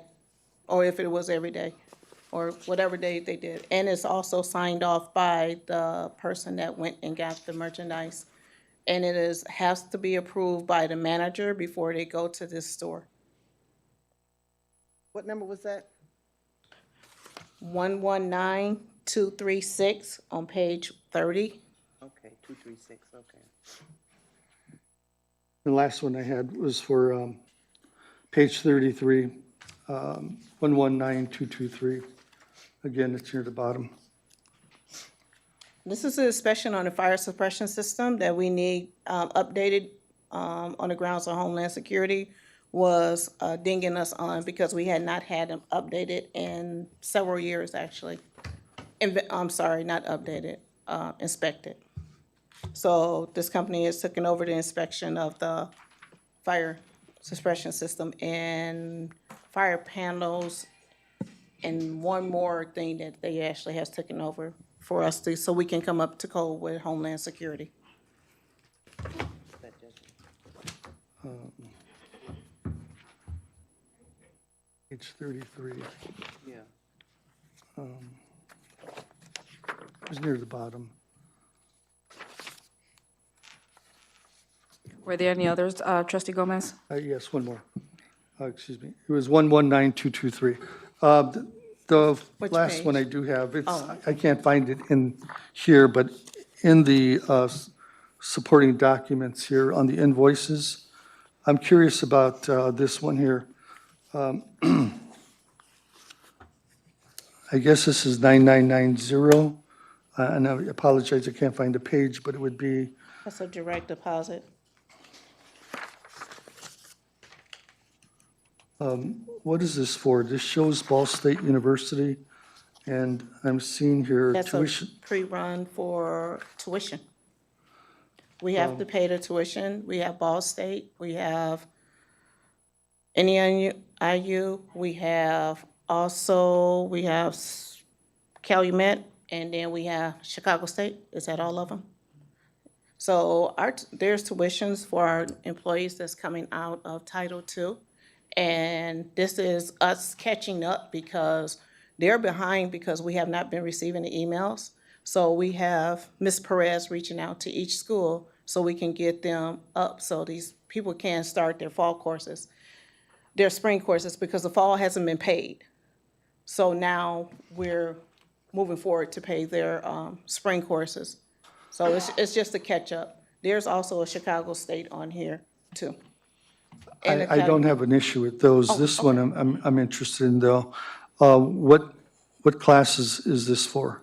or if it was every day, or whatever day they did. And it's also signed off by the person that went and got the merchandise. And it has to be approved by the manager before they go to this store. What number was that? 119236 on page 30. Okay, 236, okay. The last one I had was for page 33, 119223. Again, it's near the bottom. This is an inspection on the fire suppression system that we need updated on the grounds of Homeland Security was dinging us on because we had not had them updated in several years, actually. I'm sorry, not updated, inspected. So this company is taking over the inspection of the fire suppression system and fire panels and one more thing that they actually has taken over for us to, so we can come up to code with Homeland Security. Page 33. Yeah. It's near the bottom. Were there any others, trustee Gomez? Yes, one more. Excuse me. It was 119223. The Which last one I page? do have, it's, Oh. I can't find it in here, but in the supporting documents here on the invoices, I'm curious about this one here. I guess this is 9990, and I apologize, I can't find the page, but it would be, That's a direct deposit. what is this for? This shows Ball State University, and I'm seeing here That's a tuition. pre-run for tuition. We have to pay the tuition. We have Ball State, we have NEIU, we have Calumet, and then we have Chicago State. Is that all of them? So there's tuitions for our employees that's coming out of Title II. And this is us catching up because they're behind because we have not been receiving the emails. So we have Ms. Perez reaching out to each school so we can get them up so these people can start their fall courses, their spring courses, because the fall hasn't been paid. So now we're moving forward to pay their spring courses. So it's just a catch up. There's also a Chicago State on here too. And I don't have an issue with those. This one I'm interested in though. What classes is this for?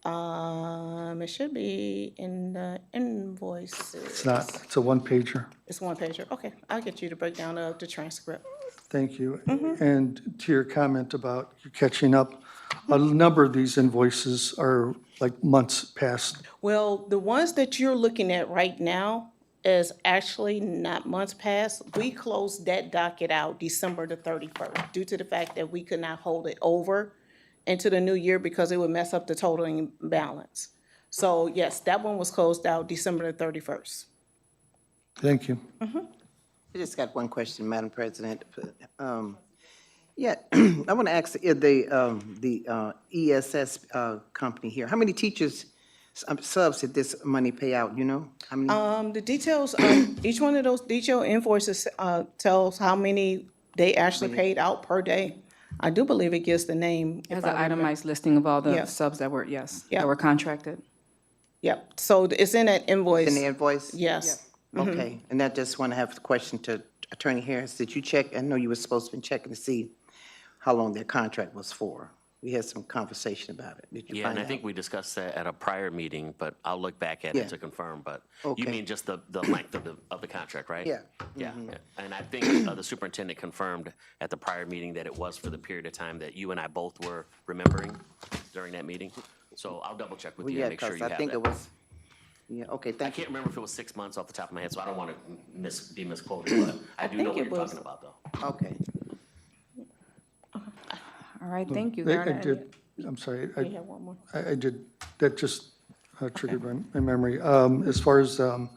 It should be in the invoices. It's not, it's a one-pager. It's one pager. Okay, I'll get you the breakdown of the transcript. Thank you. And to your comment about you catching up, a number of these invoices are like months past. Well, the ones that you're looking at right now is actually not months past. We closed that docket out December the 31st due to the fact that we could not hold it over into the new year because it would mess up the totaling balance. So yes, that one was closed out December the 31st. Thank you. I just got one question, Madam President. Yeah, I want to ask the ESS company here, how many teachers subs did this money pay out, you know? How many? The details, each one of those detailed invoices tells how many they actually paid out per day. I do believe it gives the name. It has an itemized listing of all the Yeah. subs that were, yes, Yeah. that were contracted. Yep, so it's in that invoice. In the invoice? Yes. Okay, and I just want to have a question to Attorney Harris. Did you check, I know you were supposed to be checking to see how long their contract was for. We had some conversation about it. Did you Yeah, find and I out? think we discussed that at a prior meeting, but I'll look back at Yeah. it to confirm. But Okay. you mean just the length of the contract, right? Yeah. Yeah, yeah. And I think the superintendent confirmed at the prior meeting that it was for the period of time that you and I both were remembering during that meeting. So I'll double check with Well, you yeah, and make sure because you I have think it that. was, yeah, okay, I thank you. can't remember if it was 6 months off the top of my head, so I don't want to be misquoted, but I do know think what it you're was- talking about, though. Okay. All right, thank you. I There are no- did, I'm sorry, We have one more. I did, that just triggered my memory. As far as the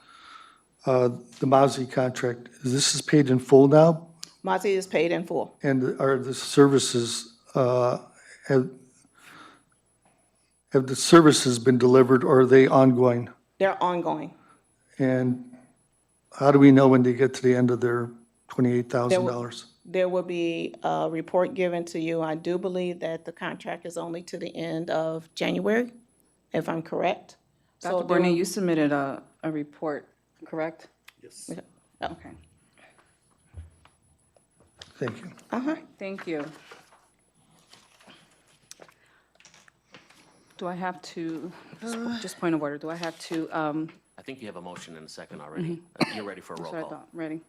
Mozzie contract, this is paid in full now? Mozzie is paid in full. And are the services, have the services been delivered or are they ongoing? They're ongoing. And how do we know when they get to the end of their $28,000? There will be a report given to you. I do believe that the contract is only to the end of January, if I'm correct. So Dr. there- Bornay, you submitted a report, correct? Yes. Okay. Thank you. Thank you. Do I have to, just point of order, do I have to, I think you have a motion and a second already. You're ready for a roll sorry, I call. thought, ready?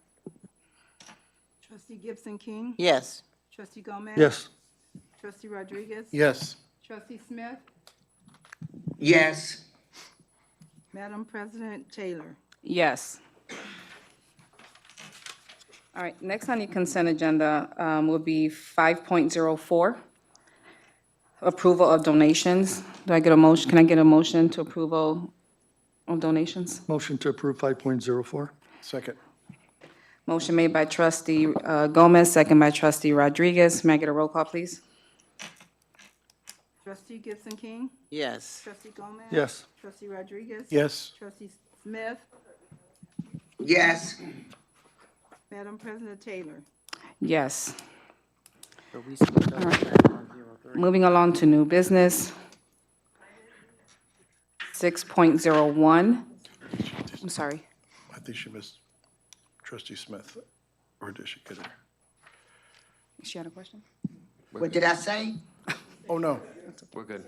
Trustee Gibson King? Yes. Trustee Gomez? Yes. Trustee Rodriguez? Yes. Trustee Smith? Yes. Madam President Taylor? Yes. All right, next on the consent agenda will be 5.04, approval of donations. Do I get a motion, can I get a motion to approval of donations? Motion to approve 5.04. Second. Motion made by trustee Gomez, second by trustee Rodriguez. May I get a roll call, please? Trustee Gibson King? Yes. Trustee Gomez? Yes. Trustee Rodriguez? Yes. Trustee Smith? Yes. Madam President Taylor? Yes. So we skipped over 5.03. Moving along to new business. 6.01. I'm sorry. I think she missed trustee Smith, or did she get her? She had a question? What did I say? Oh, no. We're good.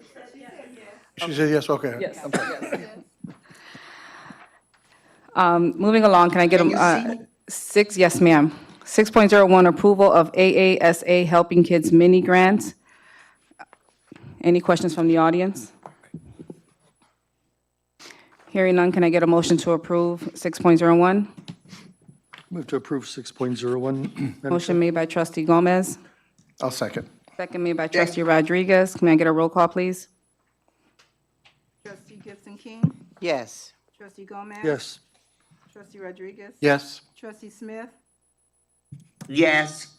She said yes, okay. Yes. Moving along, can I get a, yes, ma'am. 6.01, approval of AASA Helping Kids mini grants. Any questions from the audience? Hearing none, can I get a motion to approve 6.01? Move to approve 6.01. Madam Motion made by trustee Gomez, I'll second. second made by trustee Rodriguez. Can I get a roll call, please? Trustee Gibson King? Yes. Trustee Gomez? Yes. Trustee Rodriguez? Yes. Trustee Smith? Yes.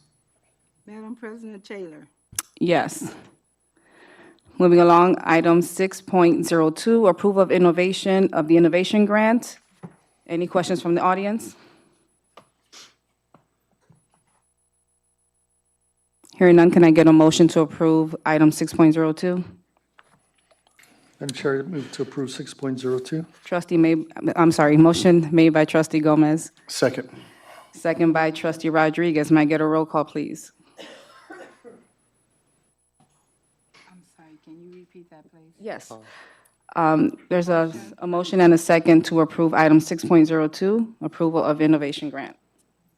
Madam President Taylor? Yes. Moving along, item 6.02, approval of innovation of the innovation grant. Any questions from the audience? Hearing none, can I get a motion to approve item 6.02? Madam Chair, I move to approve 6.02. Motion made by trustee Gomez, Second. second by trustee Rodriguez. May I get a roll call, please? I'm sorry, can you repeat that, please? Yes. There's a motion and a second to approve item 6.02, approval of innovation grant.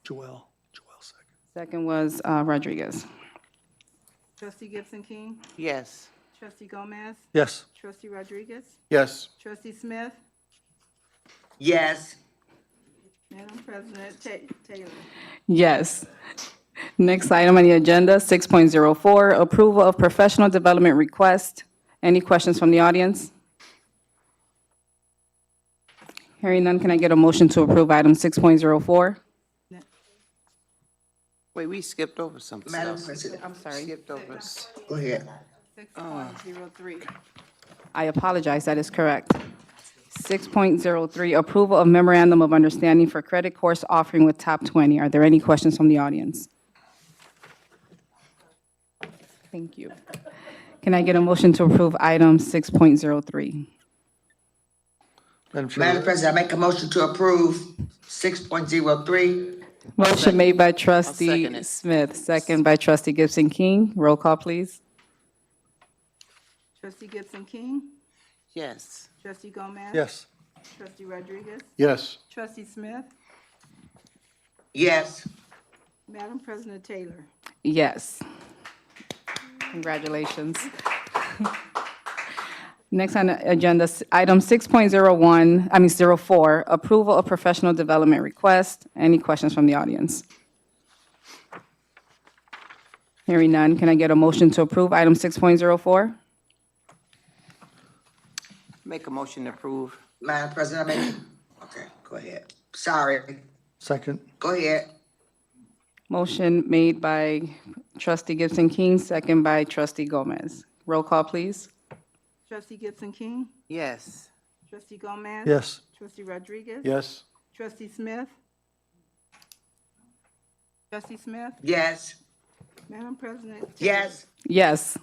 Joelle second. Second was Rodriguez. Trustee Gibson King? Yes. Trustee Gomez? Yes. Trustee Rodriguez? Yes. Trustee Smith? Yes. Madam President Taylor? Yes. Next item on the agenda, 6.04, approval of professional development request. Any questions from the audience? Hearing none, can I get a motion to approve item 6.04? Wait, we skipped over something else. I'm sorry. Skipped over. Go ahead. 6.03. I apologize, that is correct. 6.03, approval of memorandum of understanding for credit course offering with Top 20. Are there any questions from the audience? Thank you. Can I get a motion to approve item 6.03? Madam Chair, President, I make a motion to approve 6.03. Motion made by second trustee it. Smith, second by trustee Gibson King. Roll call, please. Trustee Gibson King? Yes. Trustee Gomez? yes. Trustee Rodriguez? Yes. Trustee Smith? Yes. Madam President Taylor? Yes. Congratulations. Next on the agenda, item 04, approval of professional development request. Any questions from the audience? Hearing none, can I get a motion to approve item 6.04? Make a motion to approve. Madam President, I make, okay, go ahead. Sorry, Second. go ahead. Motion made by trustee Gibson King, second by trustee Gomez. Roll call, please. Trustee Gibson King? Yes. Trustee Gomez? Yes. Trustee Rodriguez? Yes. Trustee Smith? Trustee Smith? Yes. Madam President? Yes. Yes.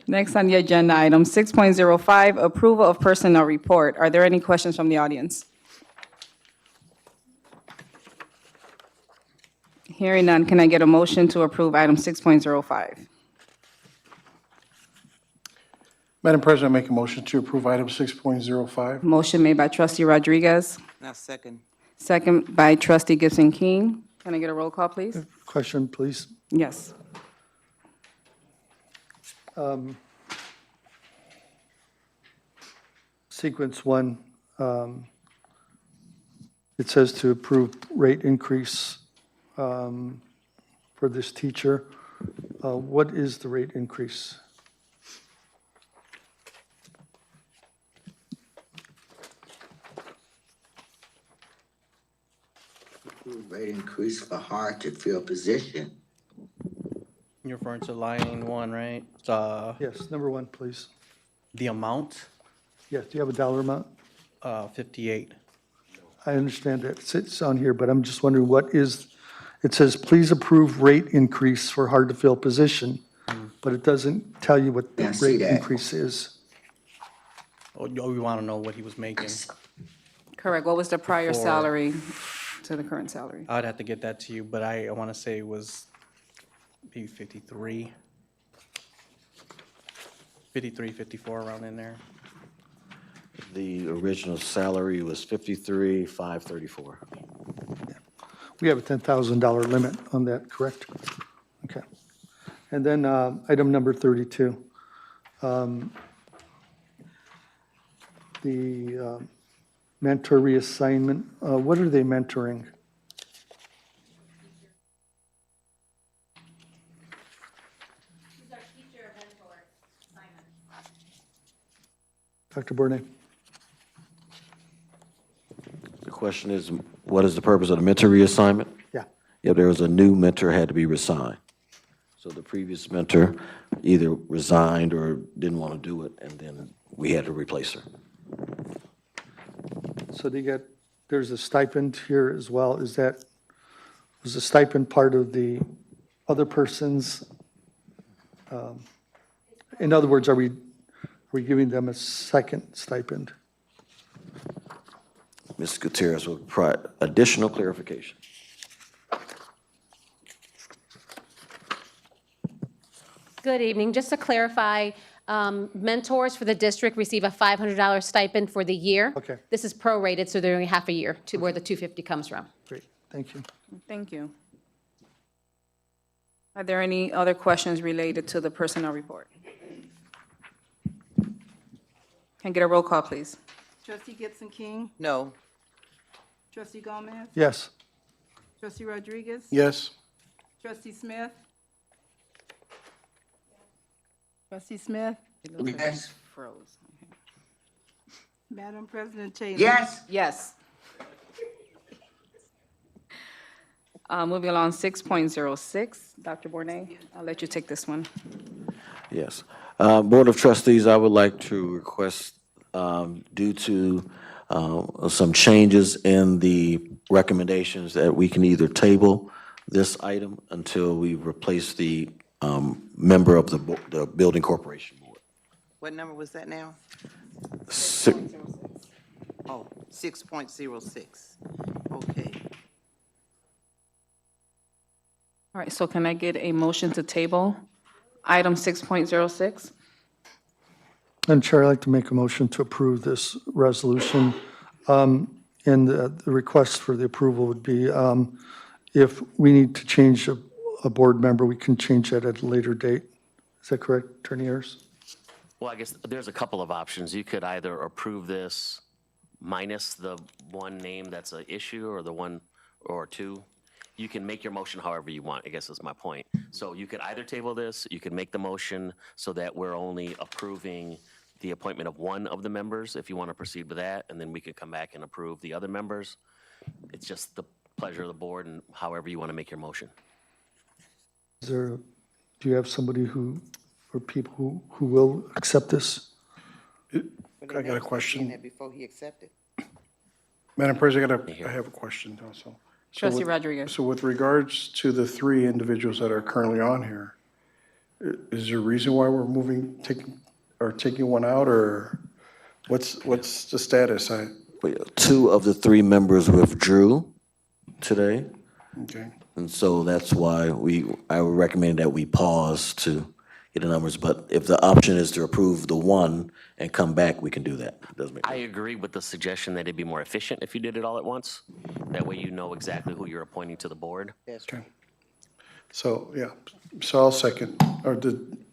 Next on the agenda, item 6.05, approval of personnel report. Are there any questions from the audience? Hearing none, can I get a motion to approve item 6.05? Madam President, I make a motion to approve item 6.05. Motion made by trustee Rodriguez, Now second. second by trustee Gibson King. Can I get a roll call, please? Question, please. Yes. Sequence 1, it says to approve rate increase for this teacher. What is the rate increase? Rate increase for hard to fill position. You're referring to line 1, right? Yes, number 1, please. The amount, Yes, do you have a dollar amount? 58. I understand that it's on here, but I'm just wondering what is, it says, please approve rate increase for hard-to-fill position, but it doesn't tell you what the Yeah, I see rate that. increase is. Oh, we want to know what he was making. Correct. What was the prior Before- salary to the current salary? I'd have to get that to you, but I want to say it was maybe 53. 53, 54, around in there. The original salary was 53,534. We have a $10,000 limit on that, correct? Okay. And then item number 32. The mentor reassignment, what are they mentoring? Dr. Bournet? question is, what is the purpose of the mentor reassignment? Yeah. If there was a new mentor had to be reassigned. So the previous mentor either resigned or didn't want to do it, and then we had to replace her. So there's a stipend here as well. Was the stipend part of the other person's? In other words, are we giving them a second stipend? Ms. Gutierrez will provide additional clarification. Good evening. Just to clarify, mentors for the district receive a $500 stipend for the year. Okay. This is prorated, so they're only half a year to where the 250 comes from. Great, thank you. Thank you. Are there any other questions related to the personnel report? Can I get a roll call, please? Trustee Gibson King? No. Trustee Gomez? Yes. Trustee Rodriguez? Yes. Trustee Smith? Trustee Smith? Yes. Froze. Madam President Taylor? Yes. Moving along, 6.06, Dr. Bournet, I'll let you take this one. Yes. Board of Trustees, I would like to request, due to some changes in the recommendations, that we can either table this item until we replace the member of the Building Corporation Board. What number was that now? Si- Oh, 6.06. Okay. All right, so can I get a motion to table item 6.06? And Chair, I'd like to make a motion to approve this resolution. And the request for the approval would be, if we need to change a board member, we can change that at a later date. Is that correct, Attorney Ayers? Well, I guess there's a couple of options. You could either approve this minus the one name that's an issue, or the one or two. You can make your motion however you want, I guess is my point. So you could either table this, you could make the motion so that we're only approving the appointment of one of the members, if you want to proceed with that, and then we could come back and approve the other members. It's just the pleasure of the board and however you want to make your motion. Do you have somebody or people who will accept this? I got a question. Before he accepted. Madam President, I have a question also. So Trustee with- Rodriguez. So with regards to the three individuals that are currently on here, is there a reason why we're taking one out, or what's the status? Two of the three members withdrew today, Okay. and so that's why I would recommend that we pause to get the numbers. But if the option is to approve the one and come back, we can do that. Doesn't make I agree with the suggestion that it'd be more efficient if you did it all at once. That way you know exactly who you're appointing to the board. Okay. So, yeah, so I'll second.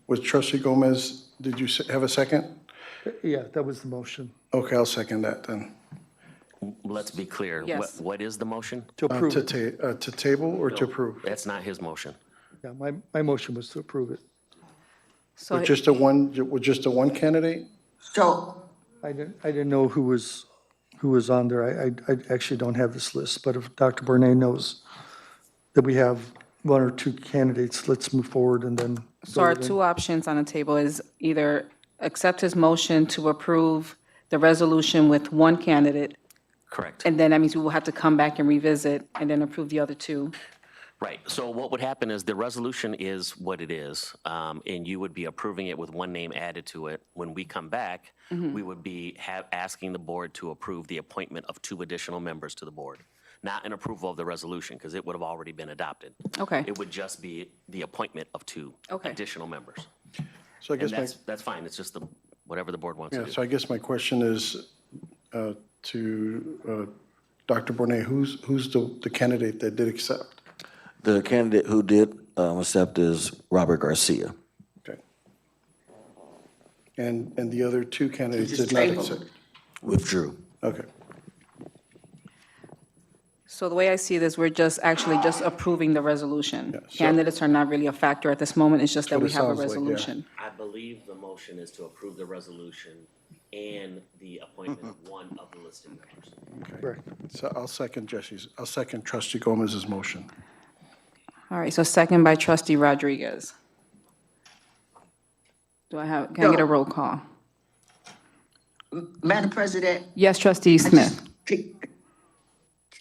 Was Trustee Gomez, did you have a second? Yeah, that was the motion. Okay, I'll second that then. Let's be clear. Yes. What is the motion? To approve it. To table or to approve? That's not his motion. Yeah, my motion was to approve it. So With just a one candidate? I didn't know who was on there. I actually don't have this list, but if Dr. Bournet knows that we have one or two candidates, let's move forward and then. So our two options on the table is either accept his motion to approve the resolution with one candidate, Correct. and then that means we will have to come back and revisit and then approve the other two. Right. So what would happen is the resolution is what it is, and you would be approving it with one name added to it. When we come back, we would be asking the board to approve the appointment of two additional members to the board, not an approval of the resolution, because it would have already been adopted. Okay. It would just be the appointment of two Okay. additional members. So I And guess that's fine. It's just whatever the board wants to yeah, do. so I guess my question is to Dr. Bonet, who's the candidate that did accept? The candidate who did accept is Robert Garcia. Okay. And the other two candidates did not accept? Withdrew. Okay. So the way I see this, we're just actually just approving the resolution. Candidates are not really a factor at this moment, it's just that we have a That's what it sounds like, yeah. resolution. I believe the motion is to approve the resolution and the appointment of one of the listed members. Correct. So I'll second trustee Gomez's motion. All right, so second by trustee Rodriguez. Can I get a roll call? Madam President, Yes, trustee Smith.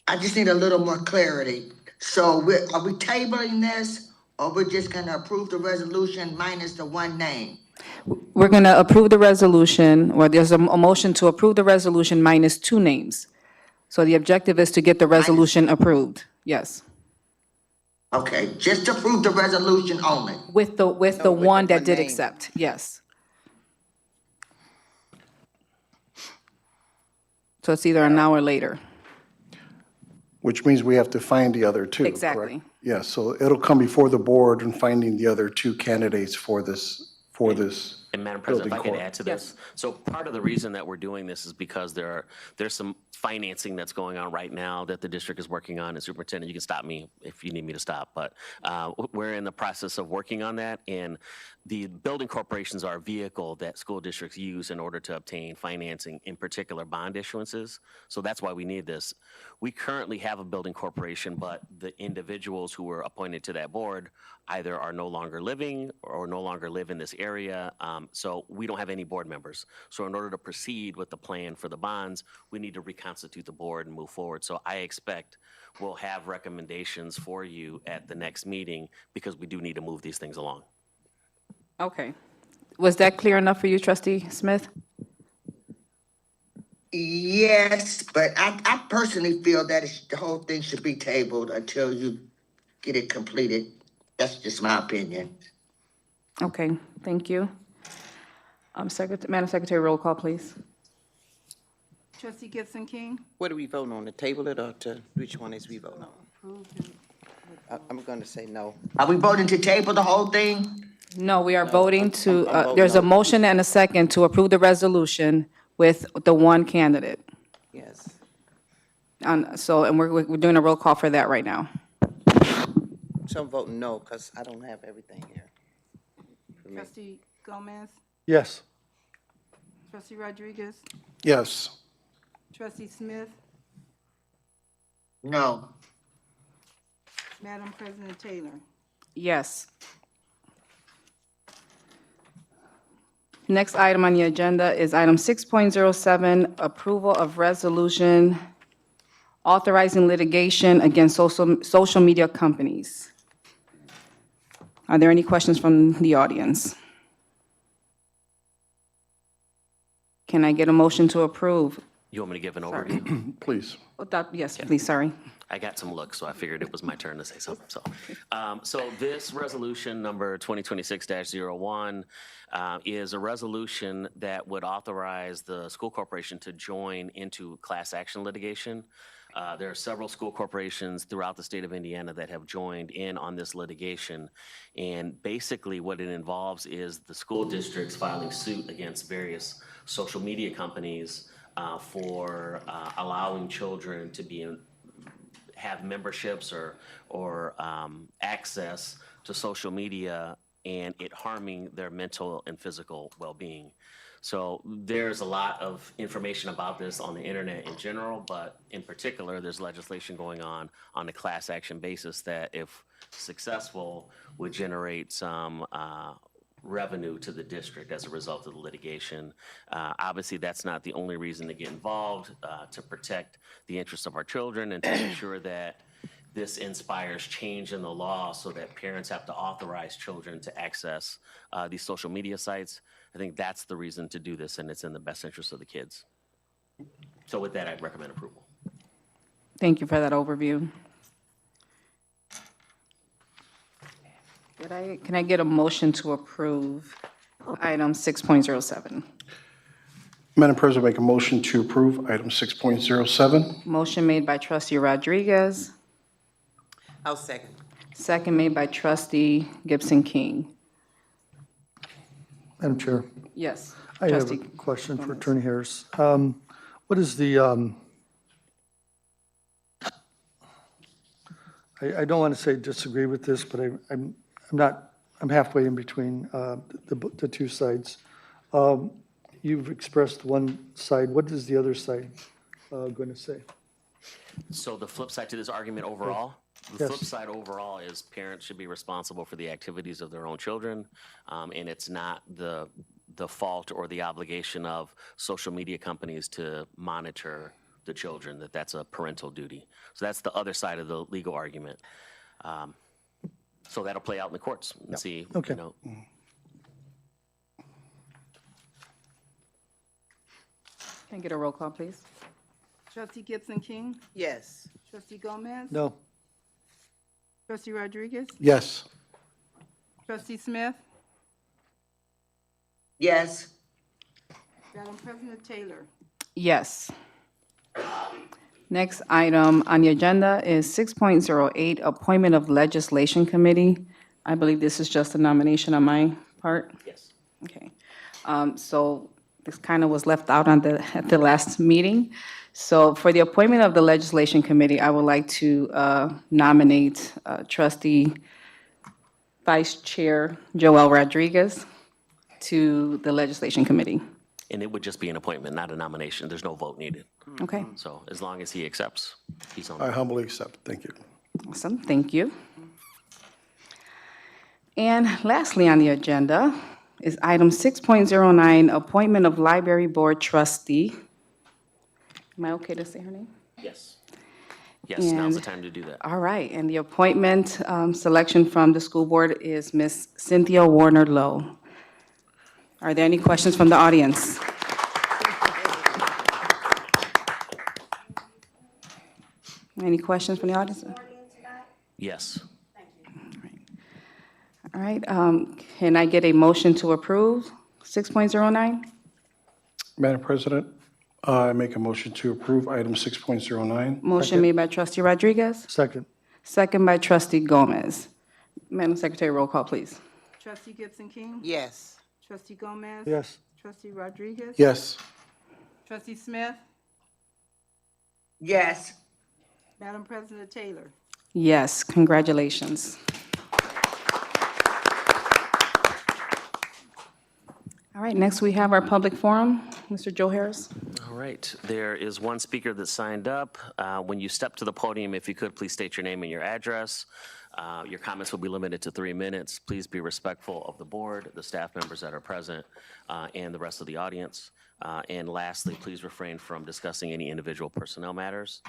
I just need a little more clarity. So are we tabling this, or we're just gonna approve the resolution minus the one name? We're going to approve the resolution, or there's a motion to approve the resolution minus two names. So the objective is to get the resolution approved, yes. Okay, just approve the resolution only. With the one that did accept, yes. So it's either an hour later. Which means we have to find the other two, correct? Exactly. Yeah, so it'll come before the board and finding the other two candidates for this And Madam President, if I building could corp. add to this. So part of the reason that we're doing this is because there's some financing that's going on right now that the district is working on. And Superintendent, you can stop me if you need me to stop, but we're in the process of working on that. And the building corporations are a vehicle that school districts use in order to obtain financing, in particular bond issuances. So that's why we need this. We currently have a building corporation, but the individuals who were appointed to that board either are no longer living or no longer live in this area. So we don't have any board members. So in order to proceed with the plan for the bonds, we need to reconstitute the board and move forward. So I expect we'll have recommendations for you at the next meeting because we do need to move these things along. Okay. Was that clear enough for you, trustee Smith? Yes, but I personally feel that the whole thing should be tabled until you get it completed. That's just my opinion. Okay, thank you. Madam Secretary, roll call, please. Trustee Gibson King? What are we voting on, to table it or to, which one is we voting on? I'm going to say no. Are we voting to table the whole thing? No, we are voting to, I'm voting there's a no. motion and a second to approve the resolution with the one candidate. Yes. And we're doing a roll call for that right now. So I'm voting no, because I don't have everything here. for me. Trustee Gomez? Yes. Trustee Rodriguez? Yes. Trustee Smith? No. Madam President Taylor? Yes. Next item on the agenda is item 6.07, approval of resolution authorizing litigation against social media companies. Are there any questions from the audience? Can I get a motion to approve? You want me to give an Sorry. overview? Please. Yes, please, sorry. I got some looks, so I figured it was my turn to say something. So this resolution number 2026-01 is a resolution that would authorize the school corporation to join into class action litigation. There are several school corporations throughout the state of Indiana that have joined in on this litigation. And basically what it involves is the school districts filing suit against various social media companies for allowing children to have memberships or access to social media and it harming their mental and physical well-being. So there's a lot of information about this on the internet in general, but in particular, there's legislation going on a class action basis that, if successful, would generate some revenue to the district as a result of the litigation. Obviously, that's not the only reason to get involved, to protect the interests of our children and to ensure that this inspires change in the law so that parents have to authorize children to access these social media sites. I think that's the reason to do this, and it's in the best interest of the kids. So with that, I'd recommend approval. Thank you for that overview. Can I get a motion to approve item 6.07? Madam President, make a motion to approve item 6.07. Motion made by trustee Rodriguez, I'll second. second made by trustee Gibson King. Madam Chair, Yes. I have a Trustee question for Gomez. Attorney Harris. What is the, I don't want to say disagree with this, but I'm not, I'm halfway in between the two sides. You've expressed one side. What is the other side going to say? So the flip side to this argument overall, the Yes. flip side overall is parents should be responsible for the activities of their own children, and it's not the fault or the obligation of social media companies to monitor the children, that's a parental duty. So that's the other side of the legal argument. So that'll play out in the courts and see, Okay. you know. Can I get a roll call, please? Trustee Gibson King? Yes. Trustee Gomez? No. Trustee Rodriguez? Yes. Trustee Smith? Yes. Madam President Taylor? Yes. Next item on the agenda is 6.08, Appointment of Legislation Committee. I believe this is just a nomination on my part. Yes. Okay. So this kind of was left out at the last meeting. So for the appointment of the Legislation Committee, I would like to nominate Trustee Vice Chair Joel Rodriguez to the Legislation Committee. And it would just be an appointment, not a nomination. There's no vote needed. Okay, So as long as he accepts, he's on. I humbly accept. Thank you. awesome, thank you. And lastly on the agenda is item 6.09, Appointment of Library Board Trustee. Am I okay to say her name? Yes. Yes, now's the And- time to do that. All right, and the appointment selection from the school board is Miss Cynthia Warner Lowe. Are there any questions from the audience? Any questions from the audience? Yes. All right, can I get a motion to approve 6.09? Madam President, I make a motion to approve item 6.09. Motion made by trustee Rodriguez, Second. second by trustee Gomez. Madam Secretary, roll call, please. Trustee Gibson King? Yes. Trustee Gomez? Yes. Trustee Rodriguez? Yes. Trustee Smith? Yes. Madam President Taylor? Yes, congratulations. All right, next we have our public forum. Mr. Joe Harris. All right, there is one speaker that signed up. When you step to the podium, if you could, please state your name and your address. Your comments will be limited to 3 minutes. Please be respectful of the board, the staff members that are present, and the rest of the audience. And lastly, please refrain from discussing any individual personnel matters.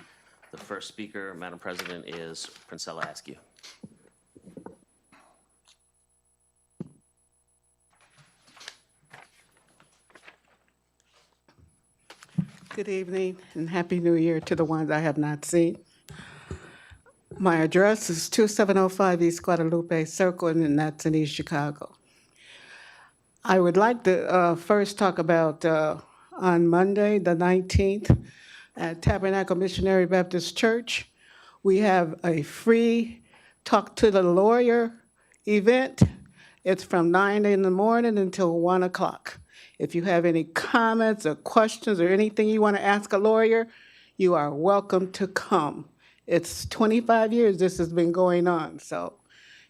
The first speaker, Madam President, is Princella Askew. Good evening and Happy New Year to the ones I have not seen. My address is 2705 East Guadalupe Circle, and that's in East Chicago. I would like to first talk about on Monday, the 19th, at Tabernacle Missionary Baptist Church, we have a free Talk to the Lawyer event. It's from 9 in the morning until 1 o'clock. If you have any comments or questions or anything you want to ask a lawyer, you are welcome to come. It's 25 years this has been going on, so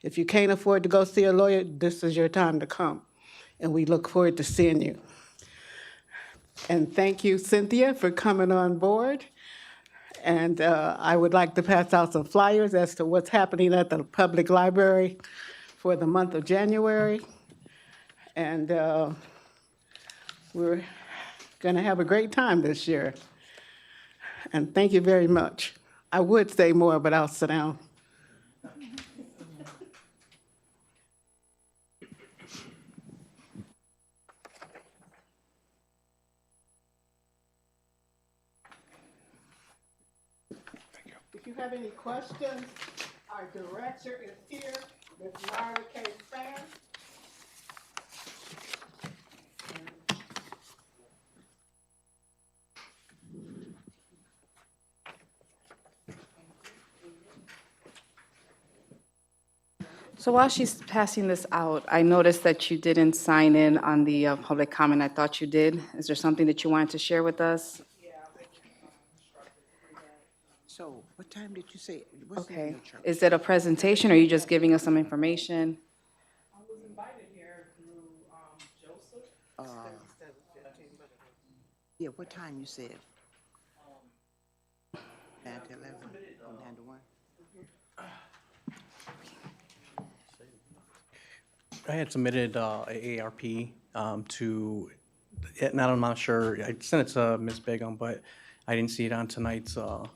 if you can't afford to go see a lawyer, this is your time to come. And we look forward to seeing you. And thank you, Cynthia, for coming on board. And I would like to pass out some flyers as to what's happening at the public library for the month of January. And we're going to have a great time this year. And thank you very much. I would say more, but I'll sit down. If you have any questions, our director is here, Ms. Myra K. Fan. So while she's passing this out, I noticed that you didn't sign in on the public comment. I thought you did. Is there something that you wanted to share with us? So What time did you say? What's in Okay. your chart? Is it a presentation, or are you just giving us some information? I was invited here through Joseph. Yeah, what time you said? 9 to 11, or 9 to 1? I had submitted a AARP to, and I'm not sure, I sent it to Ms. Begum, but I didn't see it on tonight's, on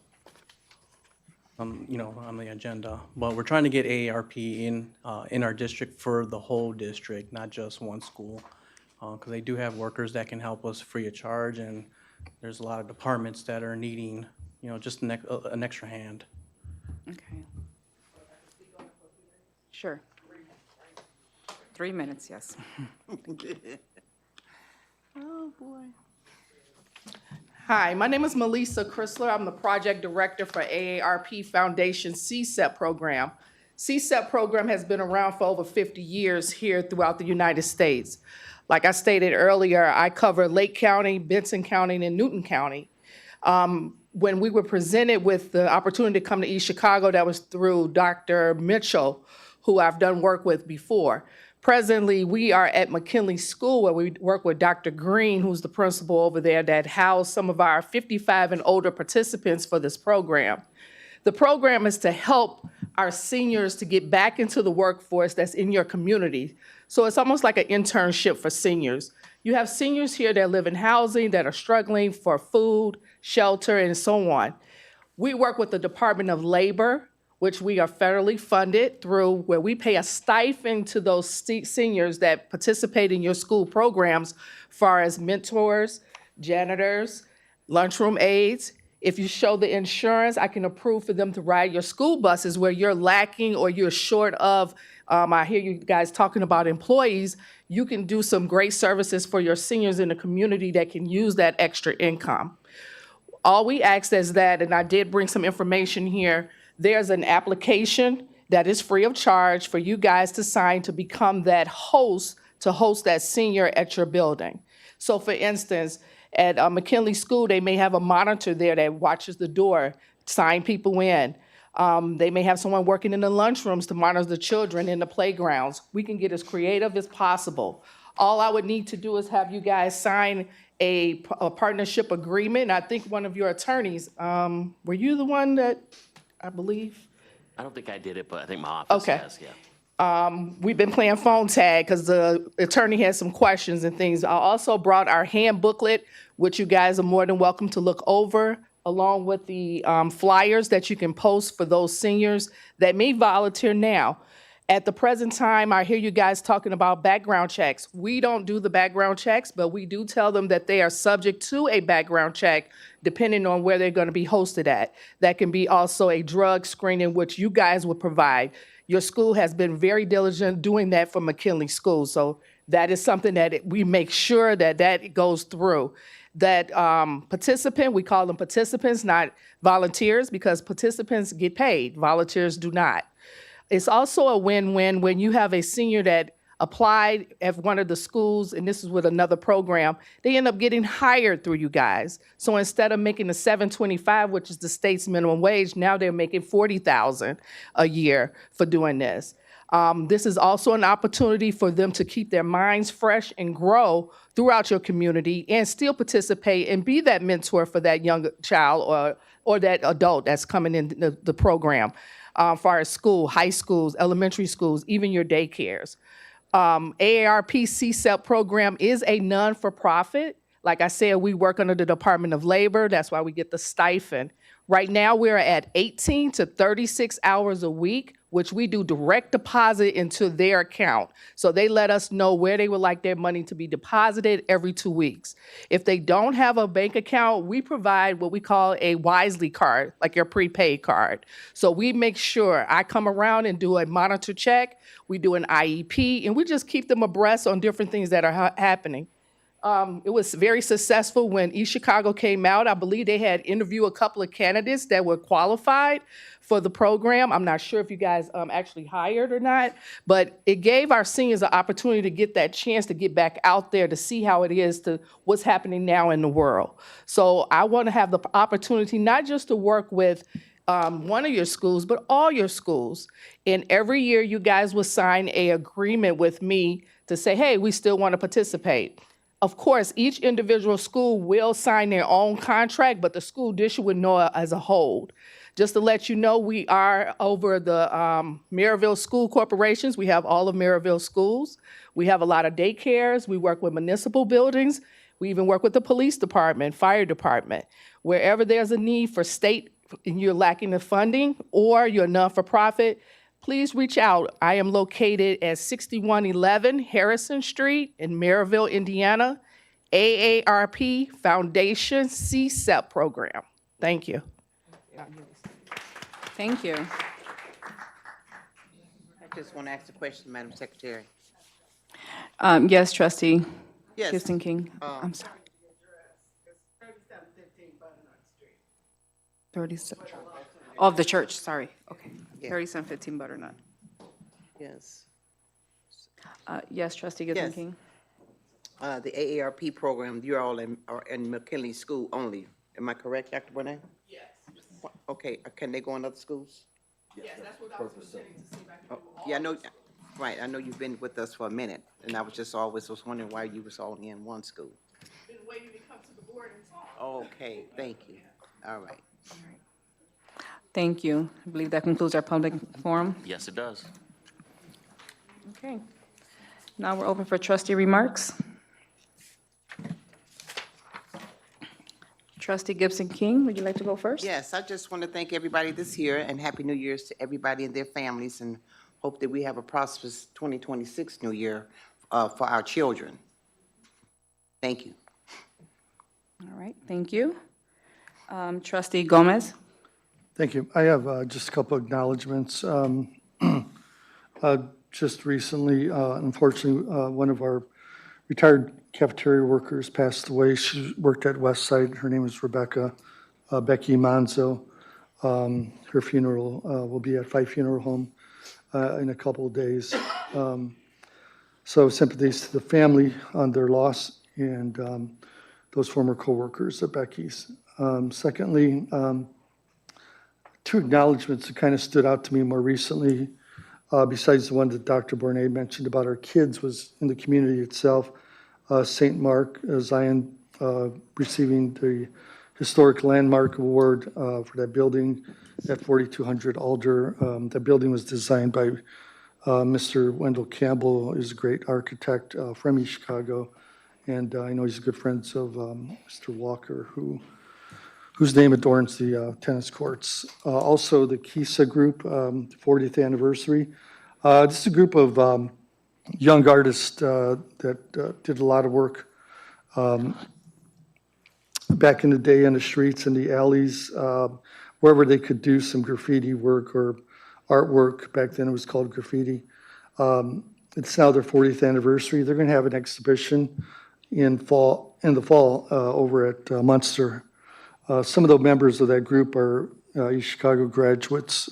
the agenda. But we're trying to get AARP in our district for the whole district, not just one school. Because they do have workers that can help us free of charge, and there's a lot of departments that are needing, just an extra hand. Okay. Sure. 3 minutes, yes. Oh, boy. Hi, my name is Melissa Chrysler. I'm the project director for AARP Foundation CSEP program. CSEP program has been around for over 50 years here throughout the United States. Like I stated earlier, I cover Lake County, Benson County, and Newton County. When we were presented with the opportunity to come to East Chicago, that was through Dr. Mitchell, who I've done work with before. Presently, we are at McKinley School, where we work with Dr. Green, who's the principal over there, that housed some of our 55 and older participants for this program. The program is to help our seniors to get back into the workforce that's in your community. So it's almost like an internship for seniors. You have seniors here that live in housing, that are struggling for food, shelter, and so on. We work with the Department of Labor, which we are federally funded through, where we pay a stipend to those seniors that participate in your school programs, far as mentors, janitors, lunchroom aides. If you show the insurance, I can approve for them to ride your school buses where you're lacking or you're short of. I hear you guys talking about employees. You can do some great services for your seniors in the community that can use that extra income. All we ask is that, and I did bring some information here, there's an application that is free of charge for you guys to sign to become that host, to host that senior at your building. So for instance, at McKinley School, they may have a monitor there that watches the door, sign people in. They may have someone working in the lunchrooms to monitor the children in the playgrounds. We can get as creative as possible. All I would need to do is have you guys sign a partnership agreement. I think one of your attorneys, were you the one that, I believe? I don't think I did it, but I think my office Okay. has, yeah. We've been playing phone tag because the attorney has some questions and things. I also brought our hand booklet, which you guys are more than welcome to look over, along with the flyers that you can post for those seniors that may volunteer now. At the present time, I hear you guys talking about background checks. We don't do the background checks, but we do tell them that they are subject to a background check depending on where they're going to be hosted at. That can be also a drug screening, which you guys would provide. Your school has been very diligent doing that for McKinley School. So that is something that we make sure that that goes through. That participant, we call them participants, not volunteers, because participants get paid, volunteers do not. It's also a win-win when you have a senior that applied at one of the schools, and this is with another program, they end up getting hired through you guys. So instead of making the $7.25, which is the state's minimum wage, now they're making $40,000 a year for doing this. This is also an opportunity for them to keep their minds fresh and grow throughout your community and still participate and be that mentor for that young child or that adult that's coming in the program. Far as school, high schools, elementary schools, even your daycares. AARP CSEP program is a non-for-profit. Like I said, we work under the Department of Labor. That's why we get the stipend. Right now, we're at 18 to 36 hours a week, which we do direct deposit into their account. So they let us know where they would like their money to be deposited every 2 weeks. If they don't have a bank account, we provide what we call a Wisely card, like your prepaid card. So we make sure I come around and do a monitor check, we do an IEP, and we just keep them abreast on different things that are happening. It was very successful when East Chicago came out. I believe they had interviewed a couple of candidates that were qualified for the program. I'm not sure if you guys actually hired or not, but it gave our seniors an opportunity to get that chance to get back out there to see how it is to what's happening now in the world. So I want to have the opportunity not just to work with one of your schools, but all your schools. And every year, you guys will sign a agreement with me to say, hey, we still want to participate. Of course, each individual school will sign their own contract, but the school district would know it as a whole. Just to let you know, we are over the Maryville School Corporations. We have all of Maryville schools. We have a lot of daycares. We work with municipal buildings. We even work with the police department, fire department. Wherever there's a need for state and you're lacking the funding or you're non-for-profit, please reach out. I am located at 6111 Harrison Street in Maryville, Indiana, AARP Foundation CSEP program. Thank you. Thank you. I just want to ask a question, Madam Secretary. Yes, trustee Yes. Gibson King. I'm sorry. 37. Of the church, sorry. Okay. Yeah. 3715 Butternut. Yes. Yes, trustee Gibson Yes. King. The AARP program, you're all are in McKinley School only. Am I correct, Dr. Bonet? Yes. Okay, can they go in other schools? Yes, that's what I was presenting to see if I can do all. Yeah, I know, right, I know you've been with us for a minute, and I was just always was wondering why you was only in one school. Been waiting to come to the board and talk. Okay, thank you. All right. Thank you. I believe that concludes our public forum. Yes, it does. Okay. Now we're open for trustee remarks. Trustee Gibson King, would you like to go first? Yes, I just want to thank everybody this year and Happy New Year's to everybody and their families, and hope that we have a prosperous 2026 New Year for our children. Thank you. All right, thank you. Trustee Gomez? Thank you. I have just a couple of acknowledgements. Just recently, unfortunately, one of our retired cafeteria workers passed away. She worked at Westside. Her name is Rebecca Becky Manzo. Her funeral will be at Fife Funeral Home in a couple of days. So sympathies to the family on their loss and those former coworkers at Becky's. Secondly, two acknowledgements that kind of stood out to me more recently, besides the one that Dr. Bonet mentioned about our kids, was in the community itself. St. Mark Zion receiving the Historic Landmark Award for that building at 4200 Alder. That building was designed by Mr. Wendell Campbell, who's a great architect from East Chicago. And I know he's good friends of Mr. Walker, whose name adorns the tennis courts. Also, the Kisa Group, 40th anniversary. This is a group of young artists that did a lot of work back in the day in the streets and the alleys, wherever they could do some graffiti work or artwork. Back then it was called graffiti. It's now their 40th anniversary. They're going to have an exhibition in the fall over at Munster. Some of the members of that group are East Chicago graduates,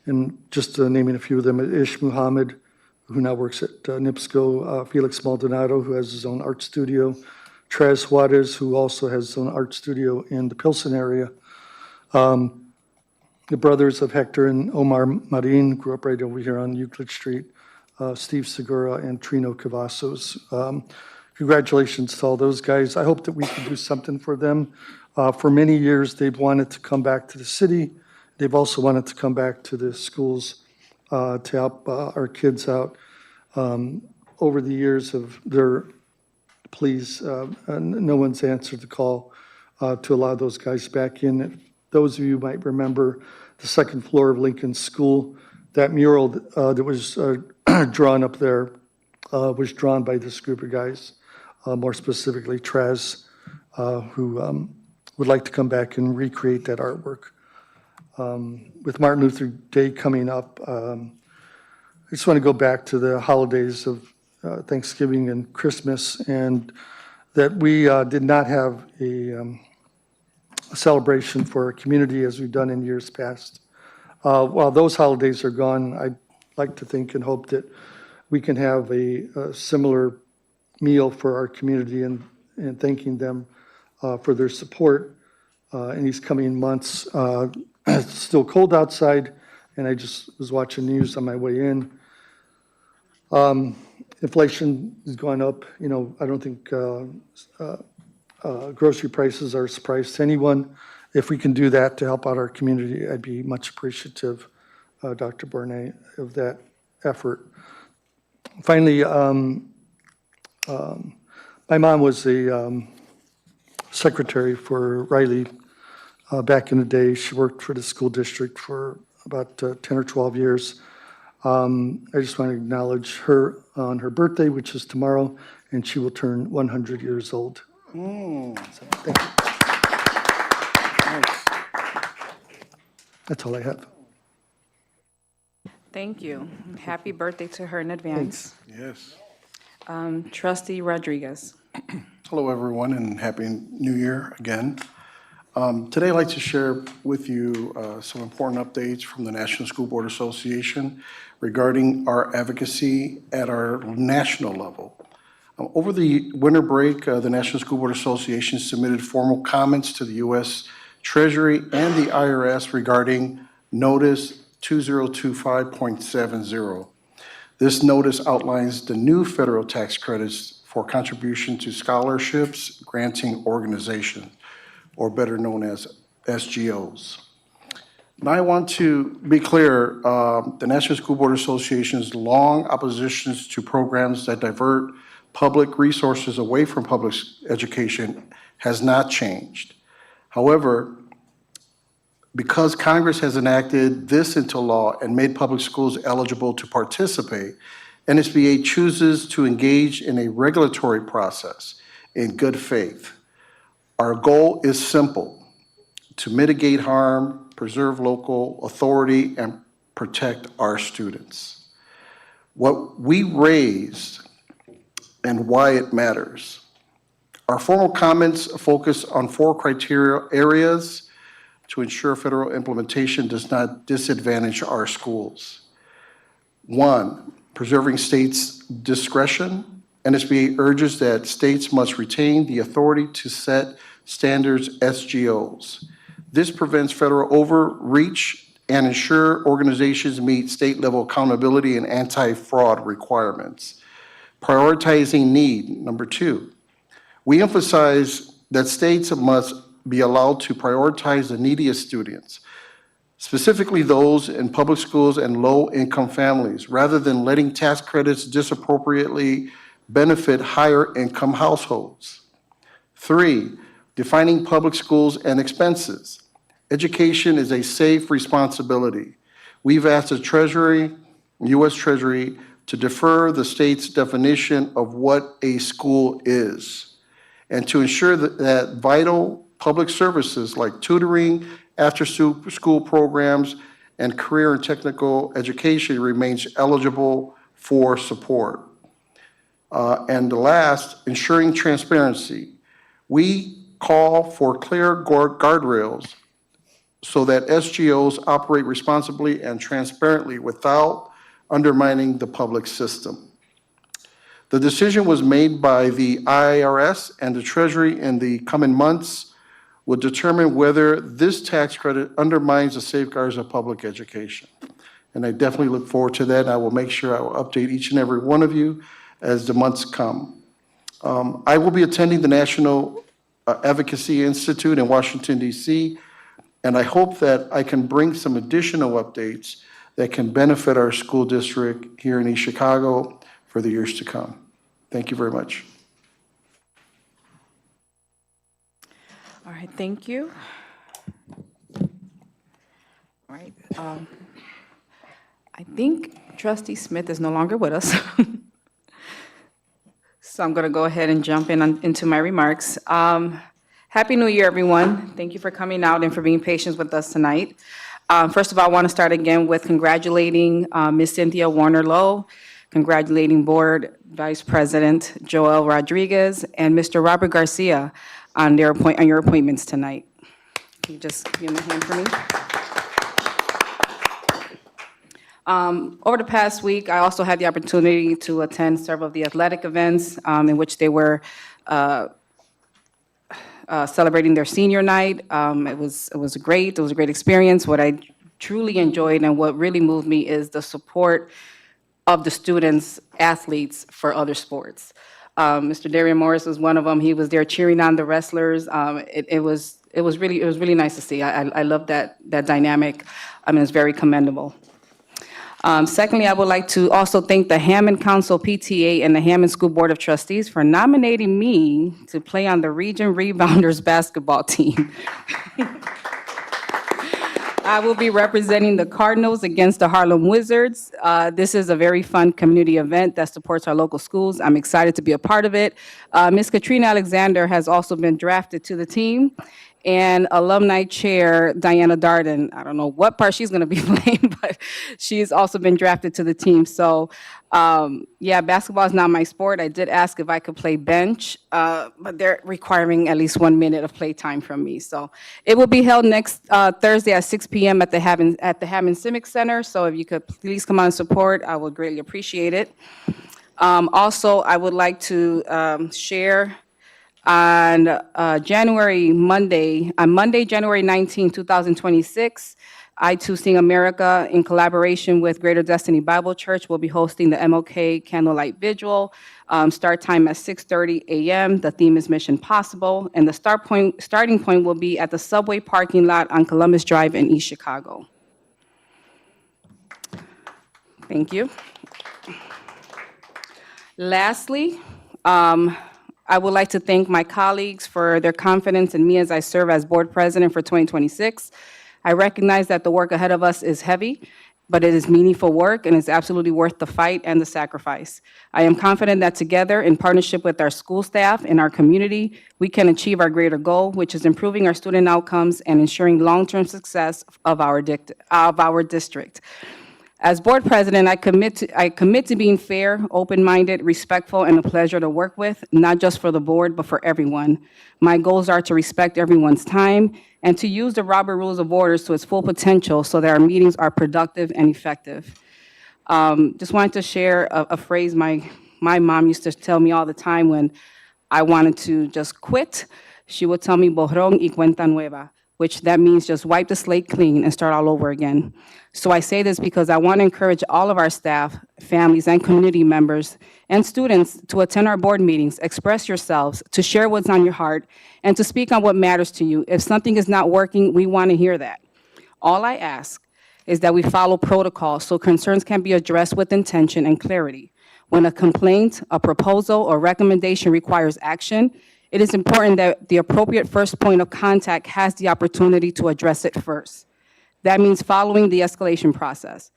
and just naming a few of them, Ish Muhammad, who now works at NIPSCO, Felix Maldonado, who has his own art studio, Trez Juarez, who also has his own art studio in the Pilsen area. The brothers of Hector and Omar Marin grew up right over here on Euclid Street, Steve Segura and Trino Cavazos. Congratulations to all those guys. I hope that we can do something for them. For many years, they've wanted to come back to the city. They've also wanted to come back to the schools to help our kids out. Over the years of their pleas, no one's answered the call to allow those guys back in. Those of you might remember the second floor of Lincoln School, that mural that was drawn up there was drawn by this group of guys, more specifically Trez, who would like to come back and recreate that artwork. With Martin Luther Day coming up, I just want to go back to the holidays of Thanksgiving and Christmas, and that we did not have a celebration for our community as we've done in years past. While those holidays are gone, I'd like to think and hope that we can have a similar meal for our community and thanking them for their support in these coming months. It's still cold outside, and I just was watching the news on my way in. Inflation is going up. You know, I don't think grocery prices are a surprise to anyone. If we can do that to help out our community, I'd be much appreciative, Dr. Bournet, of that effort. Finally, my mom was the secretary for Riley back in the day. She worked for the school district for about 10 or 12 years. I just want to acknowledge her on her birthday, which is tomorrow, and she will turn 100 years old. So, thank you. That's all I have. Thank you. Happy birthday to her in advance. Yes. Trustee Rodriguez. Hello, everyone, and Happy New Year again. Today, I'd like to share with you some important updates from the National School Board Association regarding our advocacy at our national level. Over the winter break, the National School Board Association submitted formal comments to the U.S. Treasury and the IRS regarding Notice 2025.70. This notice outlines the new federal tax credits for contribution to scholarships granting organizations, or better known as SGOs. Now, I want to be clear, the National School Board Association's long oppositions to programs that divert public resources away from public education has not changed. However, because Congress has enacted this into law and made public schools eligible to participate, NSBA chooses to engage in a regulatory process in good faith. Our goal is simple: to mitigate harm, preserve local authority, and protect our students. What we raised and why it matters. Our formal comments focus on 4 criteria areas to ensure federal implementation does not disadvantage our schools. 1, preserving states' discretion. NSBA urges that states must retain the authority to set standards SGOs. This prevents federal overreach and ensure organizations meet state-level accountability and anti-fraud requirements. Prioritizing need, number 2. We emphasize that states must be allowed to prioritize the neediest students, specifically those in public schools and low-income families, rather than letting tax credits disproportionately benefit higher-income households. 3, defining public schools and expenses. Education is a safe responsibility. We've asked the Treasury, U.S. Treasury, to defer the state's definition of what a school is, and to ensure that vital public services like tutoring, after-school programs, and career and technical education remains eligible for support. And the last, ensuring transparency. We call for clear guardrails so that SGOs operate responsibly and transparently without undermining the public system. The decision was made by the IRS, and the Treasury in the coming months will determine whether this tax credit undermines the safeguards of public education. And I definitely look forward to that. I will make sure I will update each and every one of you as the months come. I will be attending the National Advocacy Institute in Washington, D.C., and I hope that I can bring some additional updates that can benefit our school district here in East Chicago for the years to come. Thank you very much. All right, thank you. All right, I think Trustee Smith is no longer with us. So I'm going to go ahead and jump into my remarks. Happy New Year, everyone. Thank you for coming out and for being patient with us tonight. First of all, I want to start again with congratulating Ms. Cynthia Warner-Lowe, congratulating Board Vice President Joel Rodriguez, and Mr. Robert Garcia on your appointments tonight. Can you just give them a hand for me? Over the past week, I also had the opportunity to attend several of the athletic events in which they were celebrating their senior night. It was great. It was a great experience. What I truly enjoyed and what really moved me is the support of the students, athletes for other sports. Mr. Darian Morris was one of them. He was there cheering on the wrestlers. It was really nice to see. I love that dynamic. I mean, it's very commendable. Secondly, I would like to also thank the Hammond Council PTA and the Hammond School Board of Trustees for nominating me to play on the Region Rebounders basketball team. I will be representing the Cardinals against the Harlem Wizards. This is a very fun community event that supports our local schools. I'm excited to be a part of it. Ms. Katrina Alexander has also been drafted to the team, and alumni chair Diana Darden. I don't know what part she's going to be playing, but she's also been drafted to the team. So, yeah, basketball is not my sport. I did ask if I could play bench, but they're requiring at least 1 minute of play time from me. So it will be held next Thursday at 6 p.m. at the Hammond Civic Center. So if you could please come out and support, I would greatly appreciate it. Also, I would like to share on Monday, January 19, 2026, I Too Sing America, in collaboration with Greater Destiny Bible Church, will be hosting the MLK Candlelight Vigil. Start time at 6:30 a.m. The theme is Mission Possible, and the starting point will be at the subway parking lot on Columbus Drive in East Chicago. Thank you. Lastly, I would like to thank my colleagues for their confidence in me as I serve as board president for 2026. I recognize that the work ahead of us is heavy, but it is meaningful work and is absolutely worth the fight and the sacrifice. I am confident that together, in partnership with our school staff and our community, we can achieve our greater goal, which is improving our student outcomes and ensuring long-term success of our district. As board president, I commit to being fair, open-minded, respectful, and a pleasure to work with, not just for the board, but for everyone. My goals are to respect everyone's time and to use the Robert Rules of Orders to its full potential so that our meetings are productive and effective. Just wanted to share a phrase my mom used to tell me all the time when I wanted to just quit. She would tell me, borrón y cuenta nueva, which that means just wipe the slate clean and start all over again. So I say this because I want to encourage all of our staff, families, and community members and students to attend our board meetings, express yourselves, to share what's on your heart, and to speak on what matters to you. If something is not working, we want to hear that. All I ask is that we follow protocol so concerns can be addressed with intention and clarity. When a complaint, a proposal, or recommendation requires action, it is important that the appropriate first point of contact has the opportunity to address it first. That means following the escalation process.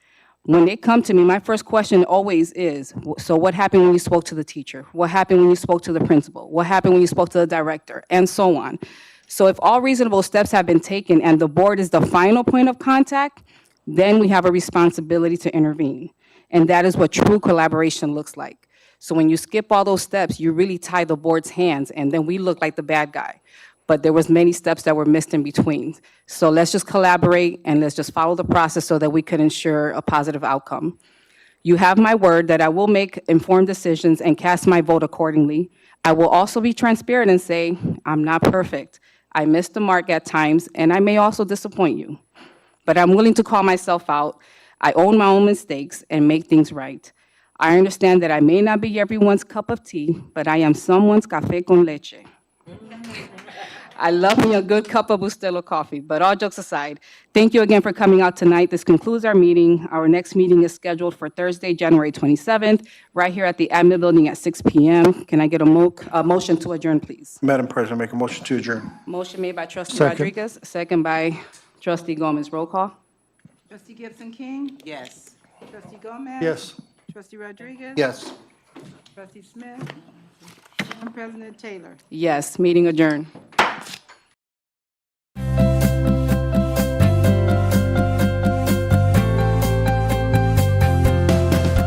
When they come to me, my first question always is, so what happened when you spoke to the teacher? What happened when you spoke to the principal? What happened when you spoke to the director? And so on. So if all reasonable steps have been taken and the board is the final point of contact, then we have a responsibility to intervene. And that is what true collaboration looks like. So when you skip all those steps, you really tie the board's hands, and then we look like the bad guy. But there was many steps that were missed in between. So let's just collaborate and let's just follow the process so that we can ensure a positive outcome. You have my word that I will make informed decisions and cast my vote accordingly. I will also be transparent and say, I'm not perfect. I missed the mark at times, and I may also disappoint you. But I'm willing to call myself out. I own my own mistakes and make things right. I understand that I may not be everyone's cup of tea, but I am someone's café con leche. I love me a good cup of Bustelo coffee, but all jokes aside, thank you again for coming out tonight. This concludes our meeting. Our next meeting is scheduled for Thursday, January 27th, right here at the admin building at 6 p.m. Can I get a motion to adjourn, please? Madam President, make a motion to adjourn. Motion made by trustee Second. Rodriguez, second by trustee Gomez. Roll call. Trustee Gibson King? Yes. Trustee Gomez? Yes. Trustee Rodriguez? Yes. Trustee Smith? And President Taylor? Yes, meeting adjourned.